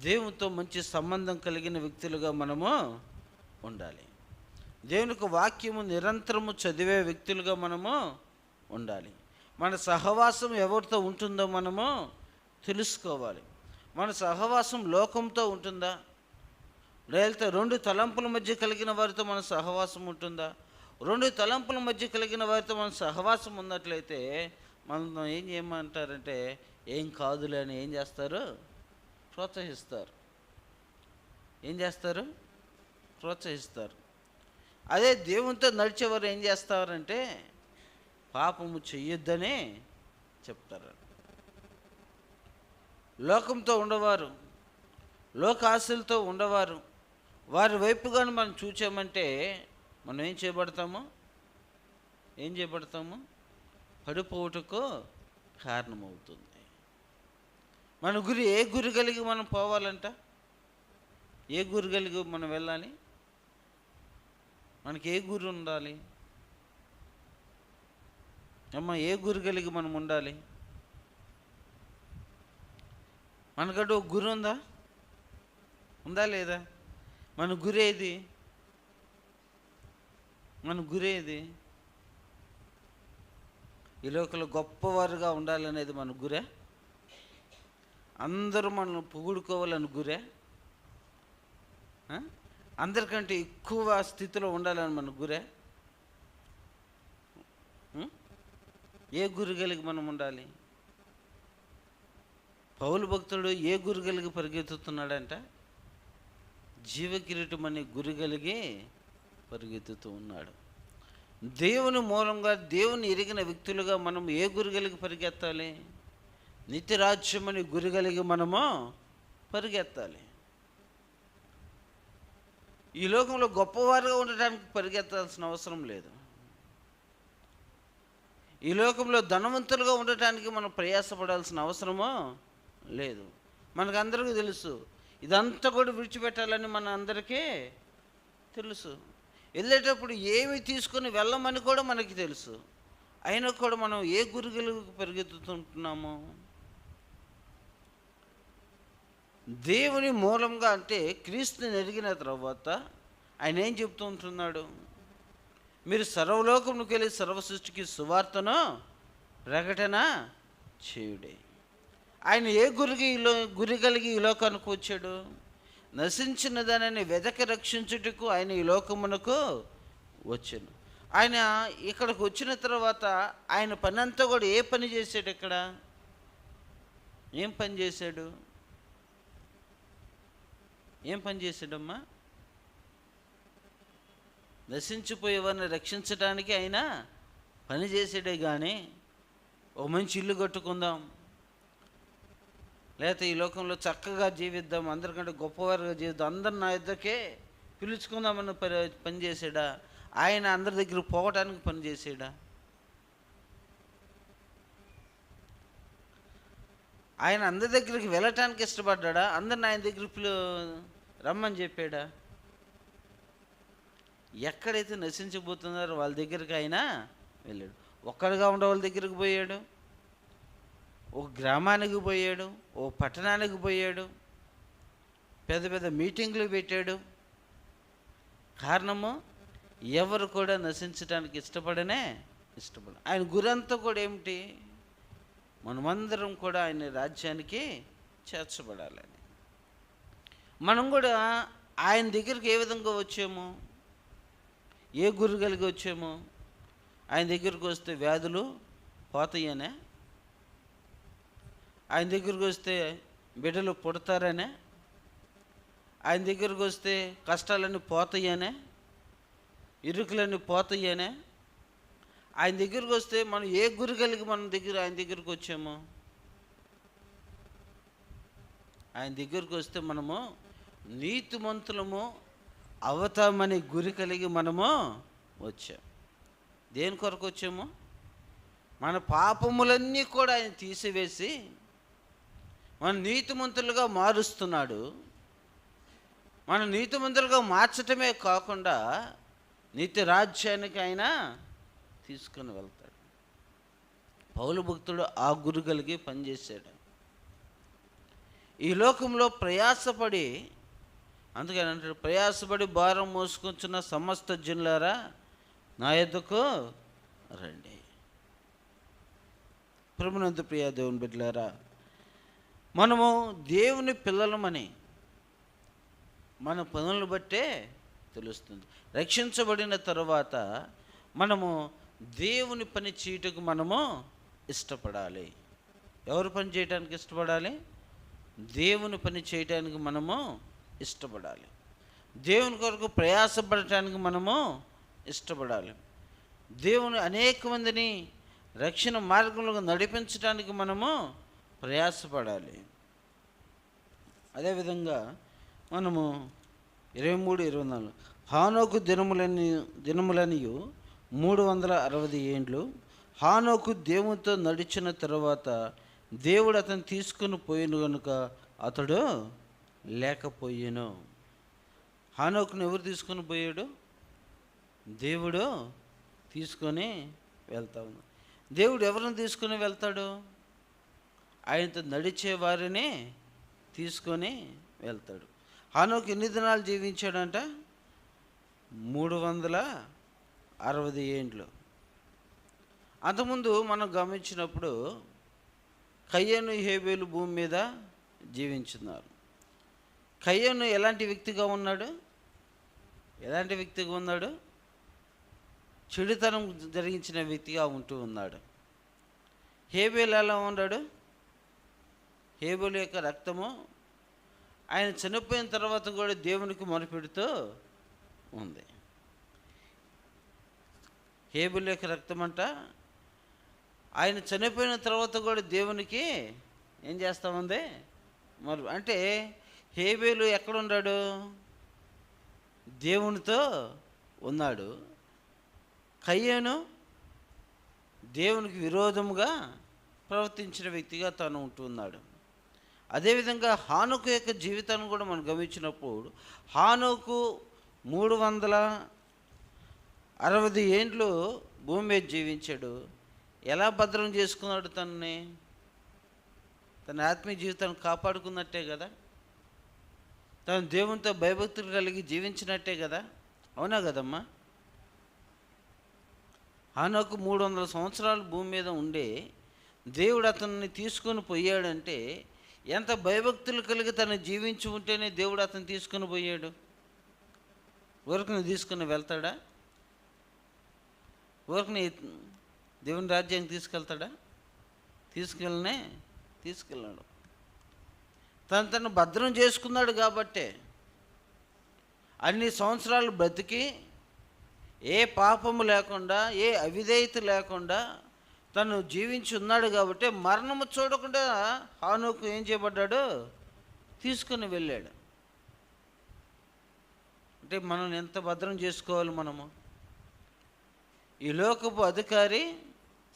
దేవునితో మంచి సంబంధం కలిగిన వ్యక్తులుగా మనము ఉండాలి. దేవునికి వాక్యము నిరంతరము చదివే వ్యక్తులుగా మనము ఉండాలి. మన సహవాసం ఎవరితో ఉంటుందో మనము తెలుసుకోవాలి. మన సహవాసం లోకంతో ఉంటుందా, లేకపోతే రెండు తలంపుల మధ్య కలిగిన వారితో మన సహవాసం ఉంటుందా? రెండు తలంపుల మధ్య కలిగిన వారితో మన సహవాసం ఉన్నట్లయితే మనం ఏం చేయమంటారంటే, ఏం కాదులే అని ఏం చేస్తారు? ప్రోత్సహిస్తారు. ఏం చేస్తారు? ప్రోత్సహిస్తారు. అదే దేవునితో నడిచేవారు ఏం చేస్తారంటే, పాపము చెయ్యొద్దని చెప్తారు. లోకంతో ఉండవారు, లోక ఆశలతో ఉండవారు, వారి వైపుగానే మనం చూచామంటే మనం ఏం చేయబడతాము? పడిపోవుటకు కారణమవుతుంది. మన గురి ఏ గురి కలిగి మనం పోవాలంట? ఏ గురి కలిగి మనం వెళ్ళాలి? మనకి ఏ గురి ఉండాలి అమ్మ? ఏ గురి కలిగి మనం ఉండాలి? మనకంటూ ఒక గురి ఉందా లేదా? మన గురి ఏది? ఈ లోకంలో గొప్పవారుగా ఉండాలనేది మన గురే? అందరూ మనం పొగుడుకోవాలని గురే? అందరికంటే ఎక్కువ స్థితిలో ఉండాలని మన గురే? ఏ గురి కలిగి మనం ఉండాలి? పౌలు భక్తుడు ఏ గురి కలిగి పరిగెత్తుతున్నాడంట? జీవకిరీటం అనే గురి కలిగి పరిగెత్తుతూ ఉన్నాడు. దేవుని మూలంగా దేవుని ఎరిగిన వ్యక్తులుగా మనం ఏ గురి కలిగి పరిగెత్తాలి? నిత్యరాజ్యం అనే గురి కలిగి మనము పరిగెత్తాలి. ఈ లోకంలో గొప్పవారుగా ఉండటానికి పరిగెత్తాల్సిన అవసరం లేదు. ఈ లోకంలో ధనవంతులుగా ఉండటానికి మనం ప్రయాసపడాల్సిన అవసరమో లేదు. మనకందరికీ తెలుసు, ఇదంతా కూడా విడిచిపెట్టాలని మన అందరికీ తెలుసు. వెళ్ళేటప్పుడు ఏమి తీసుకొని వెళ్ళమని కూడా మనకి తెలుసు. అయినా కూడా మనం ఏ గురిగలకు పరిగెత్తుతుంటున్నాము? దేవుని మూలంగా అంటే క్రీస్తుని ఎరిగిన తర్వాత ఆయన ఏం చెప్తూ ఉంటున్నాడు? మీరు సర్వలోకమునికి వెళ్ళి సర్వ సృష్టికి సువార్తను ప్రకటన చేయుడే. ఆయన ఏ గురి కలిగి ఈ లోకానికి వచ్చాడు? నశించిన దానిని వెదక రక్షించుటకు ఆయన ఈ లోకమునకు వచ్చాను. ఆయన ఇక్కడికి వచ్చిన తర్వాత ఆయన పని అంతా కూడా ఏ పని చేశాడు? ఇక్కడ ఏం పని చేశాడమ్మా? నశించిపోయేవారిని రక్షించడానికి ఆయన పని చేసాడే కానీ ఒక మంచి ఇల్లు కట్టుకుందాం, లేకపోతే ఈ లోకంలో చక్కగా జీవిద్దాం, అందరికంటే గొప్పవారుగా జీవిద్దాం, అందరు నా యుద్ధకే పిలుచుకుందామని పని చేసాడా? ఆయన అందరి దగ్గర పోవటానికి పని చేసాడా? ఆయన అందరి దగ్గరికి వెళ్ళటానికి ఇష్టపడ్డా? అందరిని ఆయన దగ్గర రమ్మని చెప్పాడా? ఎక్కడైతే నశించబోతున్నారో వాళ్ళ దగ్గరికి ఆయన వెళ్ళాడు. ఒక్కడిగా ఉండే వాళ్ళ దగ్గరికి పోయాడు, ఒక గ్రామానికి పోయాడు, ఓ పట్టణానికి పోయాడు, పెద్ద పెద్ద మీటింగ్లు పెట్టాడు. కారణము ఎవరు కూడా నశించడానికి ఇష్టపడ ఆయన గురంతా కూడా ఏమిటి? మనమందరం కూడా ఆయన రాజ్యానికి చేర్చబడాలని. మనం కూడా ఆయన దగ్గరికి ఏ విధంగా వచ్చాము? ఏ గురి కలిగి వచ్చాము? ఆయన దగ్గరికి వస్తే వ్యాధులు పోతాయనే? ఆయన దగ్గరికి వస్తే బిడ్డలు పుడతారనే? ఆయన దగ్గరికి వస్తే కష్టాలన్నీ పోతాయనే? ఇరుకులన్నీ పోతాయనే? ఆయన దగ్గరికి వస్తే మనం ఏ గురి కలిగి ఆయన దగ్గరికి వచ్చాము? ఆయన దగ్గరికి వస్తే మనము నీతిమంతులము అవతామని గురి కలిగి మనము వచ్చాం. దేని కొరకు వచ్చాము? మన పాపములన్నీ కూడా ఆయన తీసివేసి మన నీతిమంతులుగా మారుస్తున్నాడు. మన నీతిమంతులుగా మార్చటమే కాకుండా నిత్య రాజ్యానికి ఆయన తీసుకుని వెళ్తాడు. పౌలు భక్తుడు ఆ గురి కలిగి పనిచేశాడు. ఈ లోకంలో ప్రయాసపడి, అందుకని అంటాడు, ప్రయాసపడి భారం మోసుకొచ్చున్న సమస్త జనులారా నా యొద్దకు రండి. ప్రభునందు ప్రియ దేవుని బిడ్డలారా, మనము దేవుని పిల్లలమని మన పనులను బట్టే తెలుస్తుంది. రక్షించబడిన తరువాత మనము దేవుని పని చేయటకు మనము ఇష్టపడాలి. ఎవరు పని చేయడానికి ఇష్టపడాలి? దేవుని పని చేయటానికి మనము ఇష్టపడాలి. దేవుని కొరకు ప్రయాసపడటానికి మనము ఇష్టపడాలి. దేవుని అనేక మందిని రక్షణ మార్గంలో నడిపించడానికి మనము ప్రయాసపడాలి. అదేవిధంగా మనము 23-24 హానోకు దినములనియు 360 ఏండ్లు హానోకు దేవునితో నడిచిన తరువాత దేవుడు అతను తీసుకుని పోయిన కనుక అతడు లేకపోయాను. హానోకును ఎవరు తీసుకొని పోయాడు? దేవుడు తీసుకొని వెళ్తా ఉన్నాడు. దేవుడు ఎవరిని తీసుకొని వెళ్తాడు? ఆయనతో నడిచే వారిని తీసుకొని వెళ్తాడు. హానోకు ఎన్ని దినాలు జీవించాడంట? 360 ఏండ్లు. అంతకుముందు మనం గమనించినప్పుడు కయ్యను హేబేలు భూమి మీద జీవించున్నారు. కయ్యను ఎలాంటి వ్యక్తిగా ఉన్నాడు? చెడుతనం జరిగించిన వ్యక్తిగా ఉంటూ ఉన్నాడు. హేబేలు ఎలా ఉన్నాడు? హేబేలు యొక్క రక్తము ఆయన చనిపోయిన తర్వాత కూడా దేవునికి మొరపెడుతూ ఉంది. హేబేలు యొక్క రక్తం అంట ఆయన చనిపోయిన తర్వాత కూడా దేవునికి ఏం చేస్తూ ఉంది? మరి అంటే హేబేలు ఎక్కడున్నాడు? దేవునితో ఉన్నాడు. కయ్యను దేవునికి విరోధముగా ప్రవర్తించిన వ్యక్తిగా తాను ఉంటున్నాడు. అదేవిధంగా హానోకు యొక్క జీవితాన్ని కూడా మనం గమనించినప్పుడు హానోకు 360 ఏండ్లు భూమి మీద జీవించాడు. ఎలా భద్రం చేసుకున్నాడు? తన ఆత్మీయ జీవితాన్ని కాపాడుకున్నట్టే కదా, తను దేవునితో భయభక్తులు కలిగి జీవించినట్టే కదా. అవునా కదమ్మా? హానోకు 300 సంవత్సరాలు భూమి మీద ఉండే దేవుడు అతన్ని తీసుకొని పోయాడంటే ఎంత భయభక్తులు కలిగి తను జీవించి ఉంటేనే దేవుడు అతను తీసుకొని పోయాడు. ఊరికని తీసుకుని వెళ్తాడా? ఊరికని దేవుని రాజ్యానికి తీసుకెళ్తాడా? తీసుకెళ్ళాడు. తను భద్రం చేసుకున్నాడు కాబట్టే అన్ని సంవత్సరాలు బ్రతికి ఏ పాపము లేకుండా ఏ అవిధేయత లేకుండా తను జీవించి ఉన్నాడు కాబట్టి మరణము చూడకుండా హానోకు ఏం చేయబడ్డాడు? తీసుకుని వెళ్ళాడు. అంటే మనం ఎంత భద్రం చేసుకోవాలి? మనము ఈ లోకపు అధికారి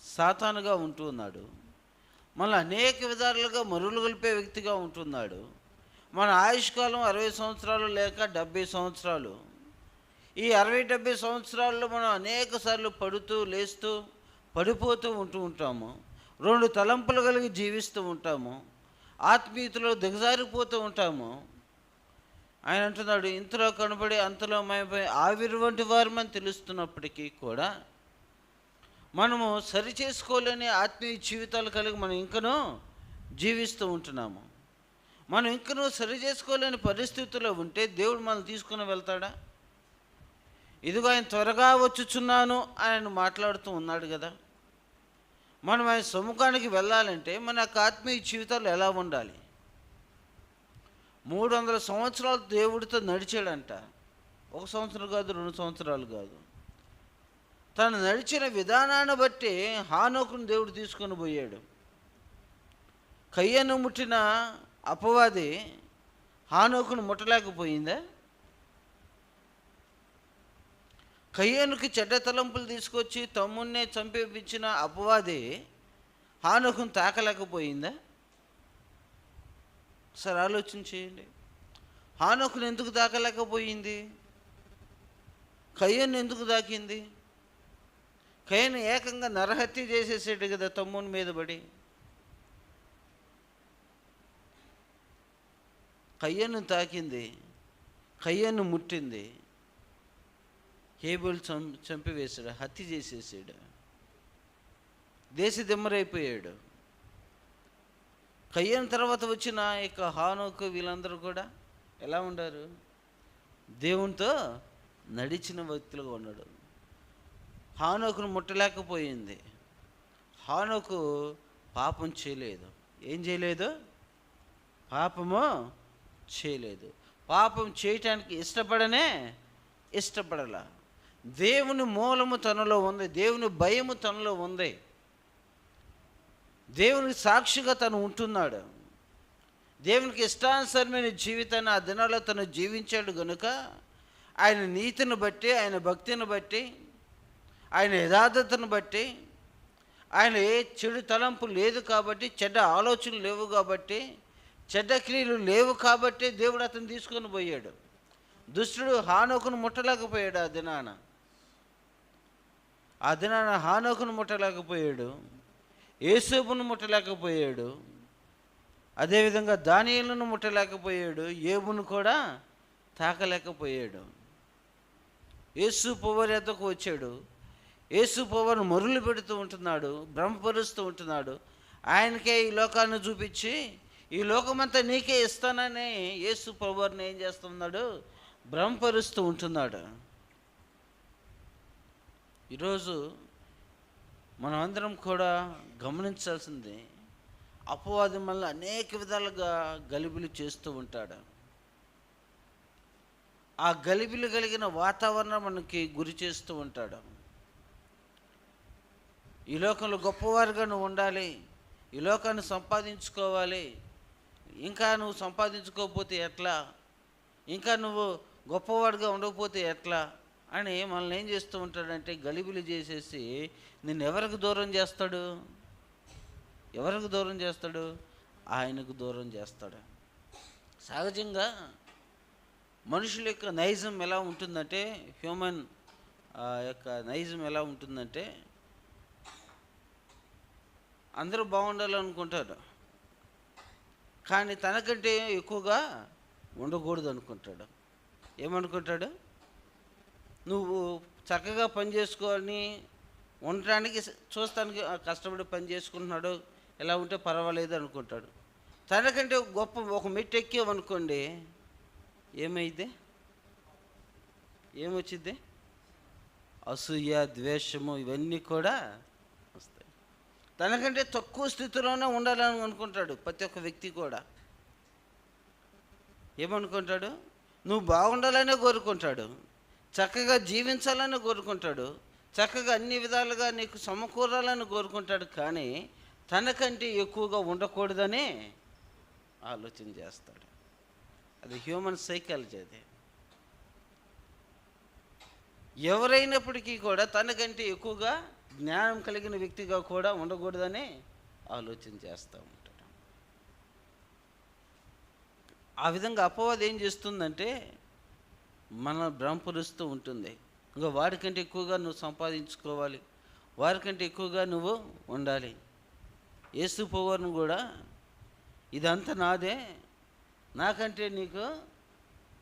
సాతానుగా ఉంటూ ఉన్నాడు. మళ్ళీ అనేక విధాలుగా మరులు గొలిపే వ్యక్తిగా ఉంటున్నాడు. మన ఆయుష్కాలం 60 సంవత్సరాలు లేక 70 సంవత్సరాలు. ఈ 60-70 సంవత్సరాల్లో మనం అనేక సార్లు పడుతూ లేస్తూ పడిపోతూ ఉంటాము. 2 తలంపులు కలిగి జీవిస్తూ ఉంటాము. ఆత్మీయతలో దిగజారిపోతూ ఉంటాము. ఆయన అంటున్నాడు, ఇంతలో కనబడి అంతలో మాయమై ఆవిరి వంటి వారమని తెలుస్తున్నప్పటికీ కూడా మనము సరి చేసుకోలేని ఆత్మీయ జీవితాలు కలిగి మనం ఇంకనూ జీవిస్తూ ఉంటున్నాము. మనం ఇంకనూ సరి చేసుకోలేని పరిస్థితుల్లో ఉంటే దేవుడు మనల్ని తీసుకుని వెళ్తాడా? ఇదిగో ఆయన త్వరగా వచ్చుచున్నాను ఆయన మాట్లాడుతూ ఉన్నాడు కదా. మనం ఆయన సముఖానికి వెళ్ళాలంటే మన యొక్క ఆత్మీయ జీవితాలు ఎలా ఉండాలి? 300 సంవత్సరాలు దేవుడితో నడిచాడంట. 1 సంవత్సరం కాదు, 2 సంవత్సరాలు కాదు. తను నడిచిన విధానాన్ని బట్టి హానోకును దేవుడు తీసుకొని పోయాడు. కయ్యను ముట్టిన అపవాది హానోకును ముట్టలేకపోయిందా? కయ్యనుకి చెడ్డ తలంపులు తీసుకొచ్చి తమ్మున్నే చంపించిన అపవాది హానోకును తాకలేకపోయిందా? సరే ఆలోచన చేయండి. హానోకును ఎందుకు తాకలేకపోయింది? కయ్యను ఎందుకు తాకింది? కయ్యను ఏకంగా నరహత్య చేసేసాడు కదా తమ్ముని మీద పడి. కయ్యను తాకింది, కయ్యను ముట్టింది, హేబెలు చంపివేశాడు, హత్య చేసేసాడు, దేశ దిమ్మరైపోయాడు. కయ్యను తర్వాత వచ్చిన ఇక హానోకు వీళ్ళందరూ కూడా ఎలా ఉండారు? దేవునితో నడిచిన వ్యక్తులుగా ఉన్నాడు. హానోకును ముట్టలేకపోయింది. హానోకు పాపం చేయలేదు. ఏం చేయలేదు? పాపము చేయలేదు. పాపం చేయటానికి ఇష్టపడలా. దేవుని మూలము తనలో ఉంది, దేవుని భయము తనలో ఉంది, దేవునికి సాక్షిగా తను ఉంటున్నాడు. దేవునికి ఇష్టానుసరమైన జీవితాన్ని ఆ దినాల్లో తను జీవించాడు గనుక ఆయన నీతిని బట్టి, ఆయన భక్తిని బట్టి, ఆయన యథార్థతను బట్టి, ఆయన ఏ చెడు తలంపు లేదు కాబట్టి, చెడ్డ ఆలోచనలు లేవు కాబట్టి, చెడ్డ క్రియలు లేవు కాబట్టి దేవుడు అతను తీసుకొని పోయాడు. దుష్టుడు హానోకును ముట్టలేకపోయాడు. ఆ దినాన హానోకును ముట్టలేకపోయాడు, యేసేపును ముట్టలేకపోయాడు, అదేవిధంగా దానియేలును ముట్టలేకపోయాడు, యోబును కూడా తాకలేకపోయాడు. యేసు ప్రభువు వద్దకు వచ్చాడు. యేసు ప్రభువును మరులు పెడుతూ ఉంటున్నాడు, భ్రమపరుస్తూ ఉంటున్నాడు. ఆయనకే ఈ లోకాన్ని చూపించి ఈ లోకమంతా నీకే ఇస్తానని యేసు ప్రభువుని ఏం చేస్తున్నాడు? భ్రమపరుస్తూ ఉంటున్నాడు. ఈరోజు మనం అందరం కూడా గమనించాల్సింది, అపవాది మనల్ని అనేక విధాలుగా గలిబిలి చేస్తూ ఉంటాడు. ఆ గలిబిలి కలిగిన వాతావరణం మనకి గురి చేస్తూ ఉంటాడు. ఈ లోకంలో గొప్పవారుగా నువ్వు ఉండాలి, ఈ లోకాన్ని సంపాదించుకోవాలి, ఇంకా నువ్వు సంపాదించుకోకపోతే ఎట్లా, ఇంకా నువ్వు గొప్పవాడిగా ఉండకపోతే ఎట్లా అని మనల్ని ఏం చేస్తూ ఉంటాడంటే గలిబిలి చేసేసి నిన్ను ఎవరికి దూరం చేస్తాడు? ఎవరికి దూరం చేస్తాడు? ఆయనకు దూరం చేస్తాడు. సహజంగా మనుషుల యొక్క నైజం ఎలా ఉంటుందంటే, హ్యూమన్ యొక్క నైజం ఎలా ఉంటుందంటే, అందరూ బాగుండాలనుకుంటాడు, కానీ తనకంటే ఎక్కువగా ఉండకూడదు అనుకుంటాడు. ఏమనుకుంటాడు? నువ్వు చక్కగా పని చేసుకొని ఉండటానికి, చూస్తానికి కష్టపడి పని చేసుకుంటున్నాడు, ఎలా ఉంటే పర్వాలేదు అనుకుంటాడు. తనకంటే గొప్ప ఒక మెట్టు ఎక్కేవనుకోండి, ఏమొచ్చిద్ది? అసూయ, ద్వేషము, ఇవన్నీ కూడా వస్తాయి. తనకంటే తక్కువ స్థితిలోనే ఉండాలని అనుకుంటాడు ప్రతి ఒక్క వ్యక్తి కూడా. ఏమనుకుంటాడు? నువ్వు బాగుండాలనే కోరుకుంటాడు, చక్కగా జీవించాలని కోరుకుంటాడు, చక్కగా అన్ని విధాలుగా నీకు సమకూరాలని కోరుకుంటాడు, కానీ తనకంటే ఎక్కువగా ఉండకూడదని ఆలోచన చేస్తాడు. అది హ్యూమన్ సైకాలజీ. అది ఎవరైనప్పటికీ కూడా తనకంటే ఎక్కువగా జ్ఞానం కలిగిన వ్యక్తిగా కూడా ఉండకూడదని ఆలోచన చేస్తూ ఉంటాడు. ఆ విధంగా అపవాది ఏం చేస్తుందంటే, మన భ్రమపరుస్తూ ఉంటుంది. ఇంకా వాడికంటే ఎక్కువగా నువ్వు సంపాదించుకోవాలి, వారికంటే ఎక్కువగా నువ్వు ఉండాలి. యేసు ప్రభువును కూడా ఇదంతా నాదే, నాకంటే నీకు,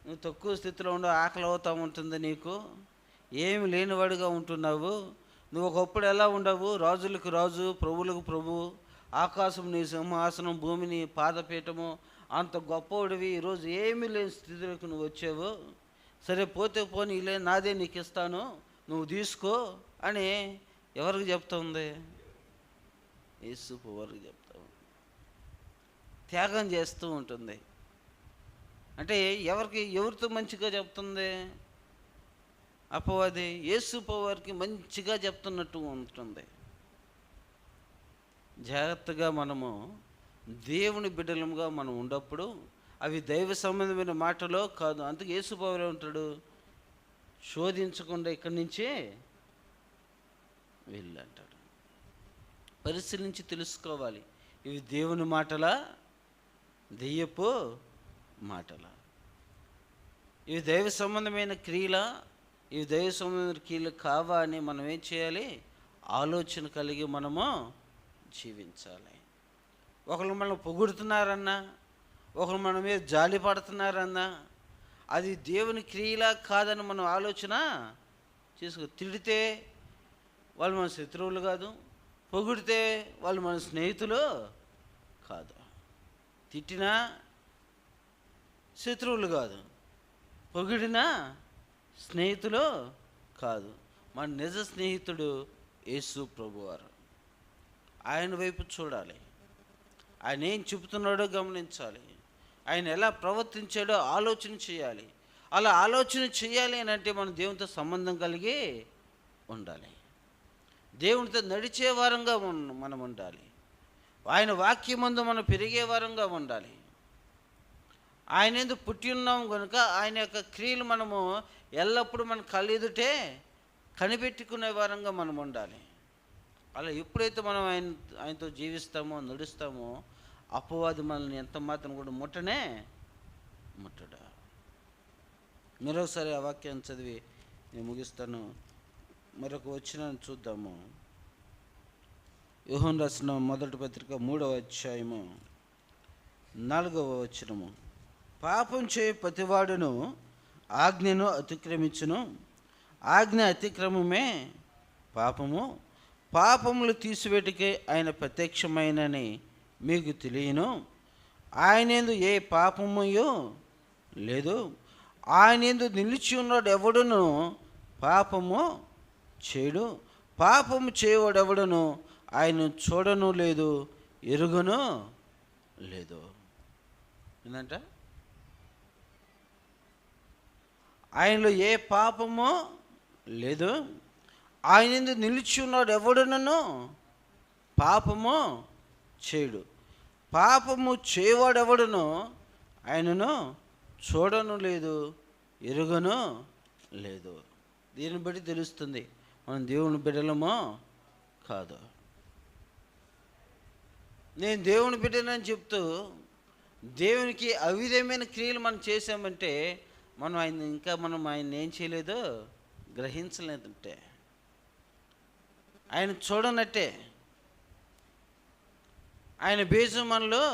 నువ్వు తక్కువ స్థితిలో ఉండవు, ఆకలి అవుతూ ఉంటుంది, నీకు ఏమి లేనివాడిగా ఉంటున్నావు, నువ్వు ఒకప్పుడు ఎలా ఉండవు, రాజులకు రాజు ప్రభువులకు ప్రభువు, ఆకాశం నీ సింహాసనం, భూమి నీ పాదపీఠము, అంత గొప్పవాడివి, ఈరోజు ఏమీ లేని స్థితిలోకి నువ్వు వచ్చావు, సరే పోతే పోనీ ఇలా నాదే నీకు ఇస్తాను, నువ్వు తీసుకో అని ఎవరికి చెప్తుంది? యేసు ప్రభువుకి చెప్తా ఉంది. త్యాగం చేస్తూ ఉంటుంది. అంటే ఎవరితో మంచిగా చెప్తుంది? అపవాది యేసు ప్రభువుకి మంచిగా చెప్తున్నట్టు ఉంటుంది. జాగ్రత్తగా మనము దేవుని బిడ్డలముగా మనం ఉన్నప్పుడు అవి దైవ సంబంధమైన మాటలో కాదు. అందుకే యేసు ప్రభువు ఉంటాడు, శోధించకుండా ఇక్కడి నుంచే వెళ్ళు అంటాడు. పరిశీలించి తెలుసుకోవాలి, ఇవి దేవుని మాటలా, దెయ్యపు మాటలా, ఇవి దైవ సంబంధమైన క్రియలా, ఇవి దైవ సంబంధమైన క్రియలు కావా అని మనం ఏం చేయాలి? ఆలోచన కలిగి మనము జీవించాలి. ఒకరు మనం పొగుడుతున్నారన్నా, ఒకరు మన మీద జాలి పడుతున్నారన్నా, అది దేవుని క్రియలా కాదని మనం ఆలోచన చేసుకో. తిడితే వాళ్ళు మన శత్రువులు కాదు, పొగిడితే వాళ్ళు మన స్నేహితులు కాదు. తిట్టినా శత్రువులు కాదు, పొగిడినా స్నేహితులు కాదు. మన నిజ స్నేహితుడు యేసు ప్రభువారు. ఆయన వైపు చూడాలి, ఆయన ఏం చెబుతున్నాడో గమనించాలి, ఆయన ఎలా ప్రవర్తించాడో ఆలోచన చేయాలి. అలా ఆలోచన చేయాలి అని అంటే మనం దేవునితో సంబంధం కలిగి ఉండాలి, దేవునితో నడిచే వారంగా మనం ఉండాలి, ఆయన వాక్యమందు మనం పెరిగే వారంగా ఉండాలి. ఆయన ఎందుకు పుట్టి ఉన్నాం కనుక ఆయన యొక్క క్రియలు మనము ఎల్లప్పుడూ మన కళ్ళెదుటే కనిపెట్టుకునే వారంగా మనం ఉండాలి. అలా ఎప్పుడైతే మనం ఆయనతో జీవిస్తామో, నడుస్తామో, అపవాది మనల్ని ఎంత మాత్రం కూడా ముట్టడా. మరొకసారి ఆ వాక్యాన్ని చదివి నేను ముగిస్తాను. మరొక వచనాన్ని చూద్దాము. యోహాను రాసిన మొదటి పత్రిక 3వ అధ్యాయము 4వ వచనము. పాపం చేయ ప్రతివాడును ఆజ్ఞను అతిక్రమించును, ఆజ్ఞ అతిక్రమమే పాపము, పాపములు తీసివేటికే ఆయన ప్రత్యక్షమైనని మీకు తెలియను. ఆయనందు ఏ పాపముయో లేదు, ఆయనందు నిలిచి ఉన్నాడు ఎవడును పాపము చేయడు, పాపము చేయవాడెవడును ఆయన చూడను లేదు, ఎరుగను లేదు. ఏంటంట? ఆయనలో ఏ పాపము లేదు, ఆయన నిలిచి ఉన్నాడు ఎవడునను పాపము చేయడు, పాపము చేయవాడెవడును ఆయనను చూడను లేదు, ఎరుగను లేదు. దీన్ని బట్టి తెలుస్తుంది మనం దేవుని బిడ్డలమో కాదు. నేను దేవుని బిడ్డలని చెప్తూ దేవునికి అవిధమైన క్రియలు మనం చేసామంటే మనం ఆయన ఏం చేయలేదో గ్రహించలేదంటే, ఆయన చూడనట్టే, ఆయన బీజం మనలో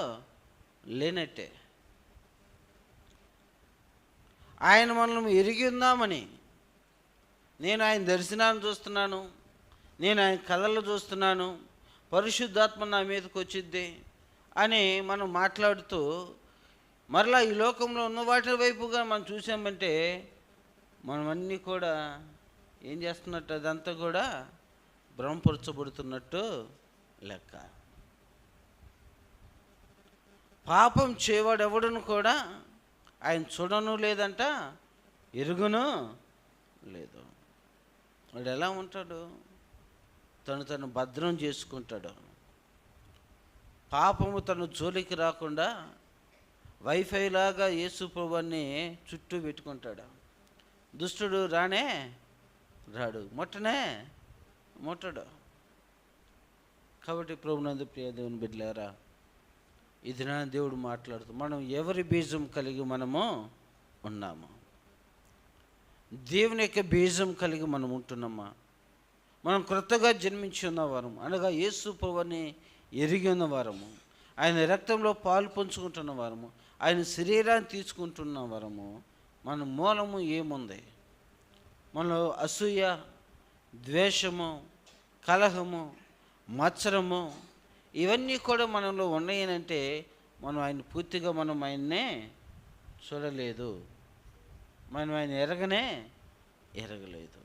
లేనట్టే. ఆయన మనల్ని ఎరిగి ఉందామని, నేను ఆయన దర్శనాన్ని చూస్తున్నాను, నేను ఆయన కళలు చూస్తున్నాను, పరిశుద్ధాత్మ నా మీదకి వచ్చిద్ది అని మనం మాట్లాడుతూ మరలా ఈ లోకంలో ఉన్న వాటి వైపుగా మనం చూసామంటే మనం అన్నీ కూడా ఏం చేస్తున్నట్టు, అదంతా కూడా భ్రమపరచబడుతున్నట్టు లెక్క. పాపం చేయవాడు ఎవడును కూడా ఆయన చూడను లేదంట, ఎరుగును లేదు. వాడు ఎలా ఉంటాడు? తను భద్రం చేసుకుంటాడు, పాపము తను జోలికి రాకుండా వైఫై లాగా యేసు ప్రభువుని చుట్టూ పెట్టుకుంటాడు. దుష్టుడు రాడు, ముట్టడు. కాబట్టి ప్రభునందు ప్రియ దేవుని బిడ్డలారా, ఇది నా దేవుడు మాట్లాడుతూ మనం ఎవరి బీజం కలిగి మనము ఉన్నాము. దేవుని యొక్క బీజం కలిగి మనం ఉంటున్నామా? మనం క్రొత్తగా జన్మించి ఉన్నవారము, అనగా యేసు ప్రభువుని ఎరిగి ఉన్నవారము, ఆయన రక్తంలో పాలు పంచుకుంటున్న వారము, ఆయన శరీరాన్ని తీసుకుంటున్న వారము. మన మూలము ఏముంది? మనలో అసూయ, ద్వేషము, కలహము, మత్సరము ఇవన్నీ కూడా మనలో ఉన్నాయనంటే మనం ఆయన పూర్తిగా ఆయన్నే చూడలేదు, మనం ఆయన ఎరగలేదు.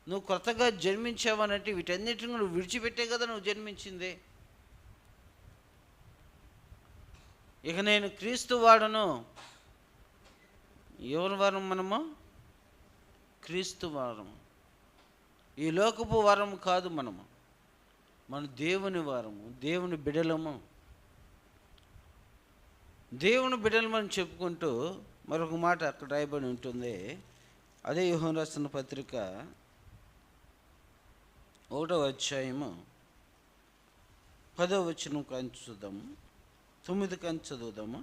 నువ్వు కొత్తగా జన్మించావనంటే వీటన్నిటిని నువ్వు విడిచిపెట్టే కదా నువ్వు జన్మించింది. ఇక నేను క్రీస్తు వాడను. ఎవరి వారం మనము? క్రీస్తు వారము. ఈ లోకపు వారము కాదు మనము, మన దేవుని వారము, దేవుని బిడలము. దేవుని బిడలమని చెప్పుకుంటూ మరొక మాట అక్కడ రాయబడి ఉంటుంది. అదే యోహాను రాసిన పత్రిక 1వ అధ్యాయము 10వ వచనం కాంచి చూద్దాము, 9 కాంచి చదువుదాము.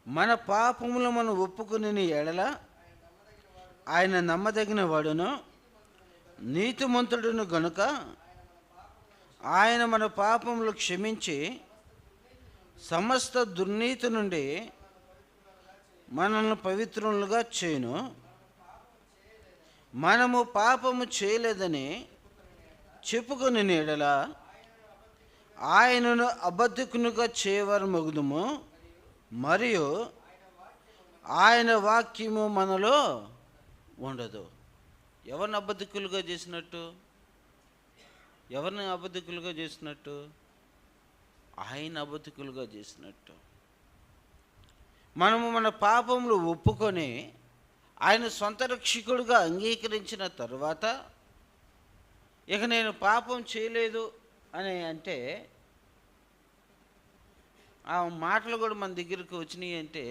మన పాపములు మనం ఒప్పుకుని ఎడల ఆయన నమ్మదగిన వాడును నీతిమంతుడును గనుక ఆయన మన పాపములు క్షమించి సమస్త దుర్నీతి నుండి మనల్ని పవిత్రులుగా చేయును. మనము పాపము చేయలేదని చెప్పుకొని ఎడల ఆయనను అబద్ధికునిగా చేయవారు మగుదుము, మరియు ఆయన వాక్యము మనలో ఉండదు. ఎవరిని అబద్ధికులుగా చేసినట్టు? ఎవరిని అబద్ధికులుగా చేసినట్టు? ఆయన అబద్ధికులుగా చేసినట్టు. మనము మన పాపములు ఒప్పుకొని ఆయన సొంత రక్షకుడుగా అంగీకరించిన తరువాత ఇక నేను పాపం చేయలేదు అని అంటే ఆ మాటలు కూడా మన దగ్గరికి వచ్చినాయి అంటే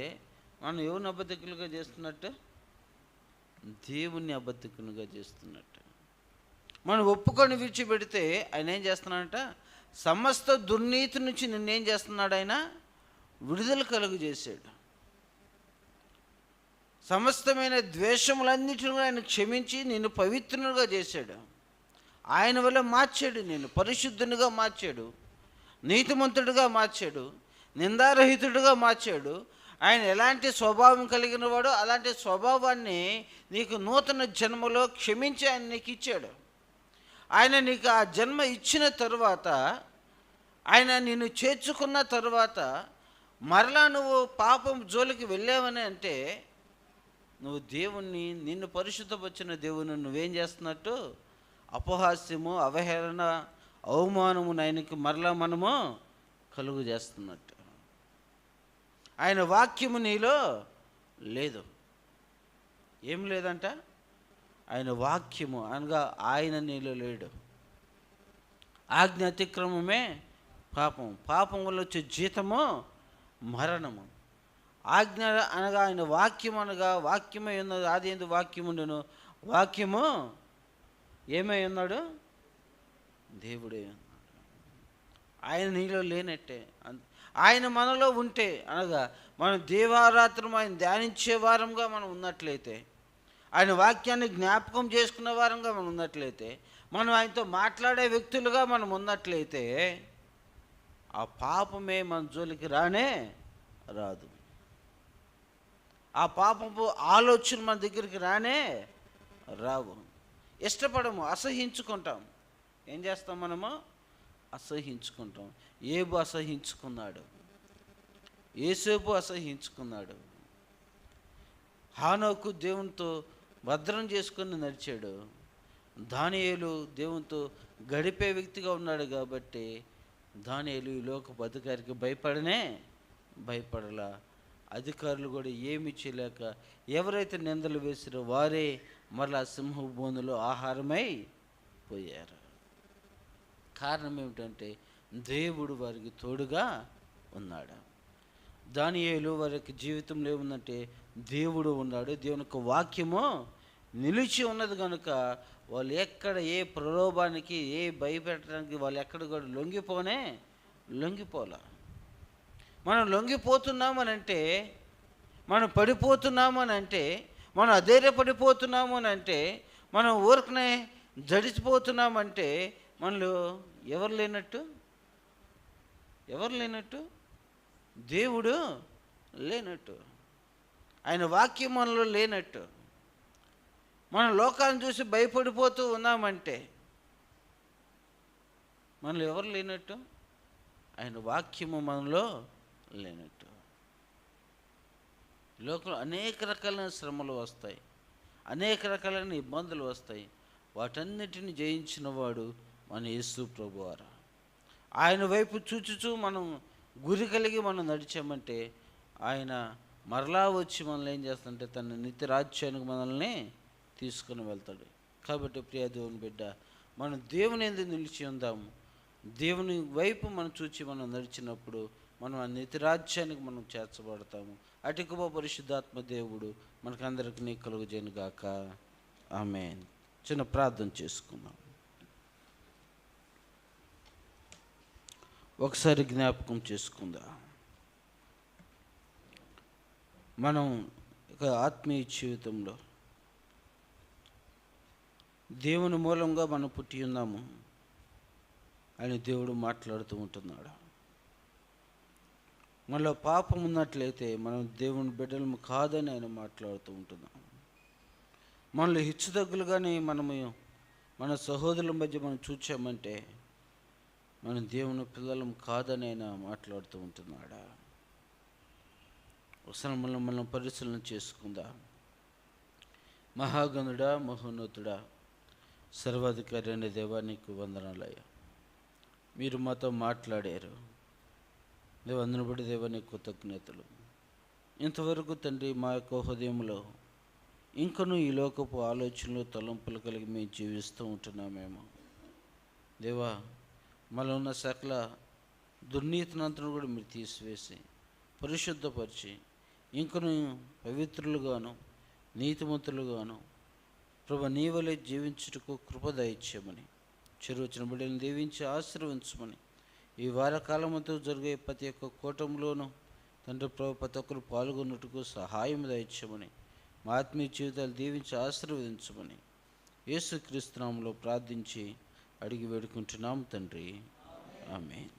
మనం ఎవరిని అబద్ధికులుగా చేస్తున్నట్టు? దేవుణ్ణి అబద్ధికునిగా చేస్తున్నట్టు. మనం ఒప్పుకొని విడిచిపెడితే ఆయన ఏం చేస్తున్నాడంట? సమస్త దుర్నీతి నుంచి నిన్నేం చేస్తున్నాడు? ఆయన విడుదల కలుగు చేశాడు. సమస్తమైన ద్వేషములన్నిటిని ఆయన క్షమించి నిన్ను పవిత్రునిగా చేశాడు. ఆయన వల్ల మార్చాడు, నిన్ను పరిశుద్ధునిగా మార్చాడు, నీతిమంతుడిగా మార్చాడు, నిందారహితుడిగా మార్చాడు. ఆయన ఎలాంటి స్వభావం కలిగిన వాడో అలాంటి స్వభావాన్ని నీకు నూతన జన్మలో క్షమించి ఆయన నీకు ఇచ్చాడు. ఆయన నీకు ఆ జన్మ ఇచ్చిన తరువాత, ఆయన నిన్ను చేర్చుకున్న తరువాత మరలా నువ్వు పాపం జోలికి వెళ్ళావని అంటే నువ్వు దేవుణ్ణి, నిన్ను పరిశుద్ధపరిచిన దేవుని నువ్వేం చేస్తున్నట్టు? అపహాస్యము, అవహేళన, అవమానము ఆయనకి మరలా మనము కలుగు చేస్తున్నట్టు. ఆయన వాక్యము నీలో లేదు. ఏం లేదంట? ఆయన వాక్యము అనగా ఆయన నీలో లేడు. ఆజ్ఞ అతిక్రమమే పాపం, పాపం వల్ల వచ్చే జీతము మరణము. ఆజ్ఞ అనగా ఆయన వాక్యం అనగా వాక్యమై ఉన్నది. ఆది ఎందు వాక్యం ఉండెను, వాక్యము ఏమై ఉన్నాడు? దేవుడే ఉన్నాడు. ఆయన నీలో లేనట్టే. ఆయన మనలో ఉంటే అనగా మనం దేవారాత్రం ఆయన ధ్యానించే వారంగా మనం ఉన్నట్లయితే, ఆయన వాక్యాన్ని జ్ఞాపకం చేసుకునే వారంగా మనం ఉన్నట్లయితే, మనం ఆయనతో మాట్లాడే వ్యక్తులుగా మనం ఉన్నట్లయితే ఆ పాపమే మన జోలికి రాదు. ఆ పాపపు ఆలోచన మన దగ్గరికి రావు. ఇష్టపడము, అసహించుకుంటాం. ఏం చేస్తాం మనము? అసహించుకుంటాం. ఏబు అసహించుకున్నాడు, యేసేపు అసహించుకున్నాడు, హానోకు దేవునితో భద్రం చేసుకుని నడిచాడు, దానియేలు దేవునితో గడిపే వ్యక్తిగా ఉన్నాడు కాబట్టి దానియేలు ఈ లోకపు అధికారికి భయపడలా. అధికారులు కూడా ఏమి చేయలేక ఎవరైతే నిందలు వేసారో వారే మరలా సింహ బోనులో ఆహారమై పోయారు. కారణం ఏమిటంటే దేవుడు వారికి తోడుగా ఉన్నాడు. దానియేలు వారికి జీవితంలో ఏముందంటే దేవుడు ఉన్నాడు, దేవుని యొక్క వాక్యము నిలిచి ఉన్నది కనుక వాళ్ళు ఎక్కడ ఏ ప్రలోభానికి, ఏ భయపెట్టడానికి వాళ్ళు ఎక్కడ కూడా లొంగిపోలే. మనం లొంగిపోతున్నామనంటే మనం పడిపోతున్నాము అని అంటే, మనం అధైర్యపడిపోతున్నాము అని అంటే, మనం ఊరికనే జడిచిపోతున్నామంటే మనలో ఎవరు లేనట్టు? ఎవరు లేనట్టు? దేవుడు లేనట్టు. ఆయన వాక్యం మనలో లేనట్టు. మనం లోకాన్ని చూసి భయపడిపోతూ ఉన్నామంటే మనలో ఎవరు లేనట్టు? ఆయన వాక్యము మనలో లేనట్టు. లోకంలో అనేక రకాలైన శ్రమలు వస్తాయి, అనేక రకాలైన ఇబ్బందులు వస్తాయి. వాటన్నిటిని జయించిన వాడు మన యేసు ప్రభువారు. ఆయన వైపు చూచుచూ మనం గురి కలిగి మనం నడిచామంటే ఆయన మరలా వచ్చి మనల్ని ఏం చేస్తాడంటే తన నిత్య రాజ్యానికి మనల్ని తీసుకుని వెళ్తాడు. కాబట్టి ప్రియ దేవుని బిడ్డ, మనం దేవుని యందు నిలిచి ఉందాము. దేవుని వైపు మనం చూచి మనం నడిచినప్పుడు మనం ఆ నిత్య రాజ్యానికి మనం చేర్చబడతాము. అటు కృప పరిశుద్ధాత్మ దేవుడు మనకందరికీ కలుగజేయును గాక. ఆమేన్. చిన్న ప్రార్థన చేసుకుందాం. ఒకసారి జ్ఞాపకం చేసుకుందాం. మనం ఒక ఆత్మీయ జీవితంలో దేవుని మూలంగా మనం పుట్టి ఉన్నాము అని దేవుడు మాట్లాడుతూ ఉంటున్నాడు. మనలో పాపం ఉన్నట్లయితే మనం దేవుని బిడ్డలము కాదని ఆయన మాట్లాడుతూ ఉంటున్నాం. మనలో హెచ్చుతగ్గులుగానే మనము మన సహోదరుల మధ్య మనం చూచామంటే మనం దేవుని పిల్లలం కాదని ఆయన మాట్లాడుతూ ఉంటున్నాడా? ఒకసారి మనం పరిశీలన చేసుకుందాం. మహాగణుడా, మహోన్నతుడా, సర్వాధికారి అనే దేవా, నీకు వందనాలయ్యా. మీరు మాతో మాట్లాడారు దేవ, అందును బట్టి దేవా నీకు కృతజ్ఞతలు. ఇంతవరకు తండ్రి మా యొక్క హృదయంలో ఇంకనూ ఈ లోకపు ఆలోచనలు తలంపులు కలిగి మేము జీవిస్తూ ఉంటున్నామేమో దేవా. మనలో ఉన్న సకల దుర్నీతినంతను కూడా మీరు తీసివేసి పరిశుద్ధపరిచి ఇంకను పవిత్రులుగాను నీతిమంతులుగాను ప్రభు నీ వలె జీవించుటకు కృప దయచేయమని, చెరువచ్చిన బిడ్డలను దీవించి ఆశీర్వదించమని, ఈ వారకాలముతో జరిగే ప్రతి ఒక్క కూటంలోనూ తండ్రి ప్రభు ప్రతి ఒక్కరు పాల్గొన్నట్టుకు సహాయం దయచేయమని, మా ఆత్మీయ జీవితాలు దీవించి ఆశీర్వదించమని యేసుక్రీస్తు నామములో ప్రార్థించి అడిగి వేడుకుంటున్నాం తండ్రి. ఆమేన్.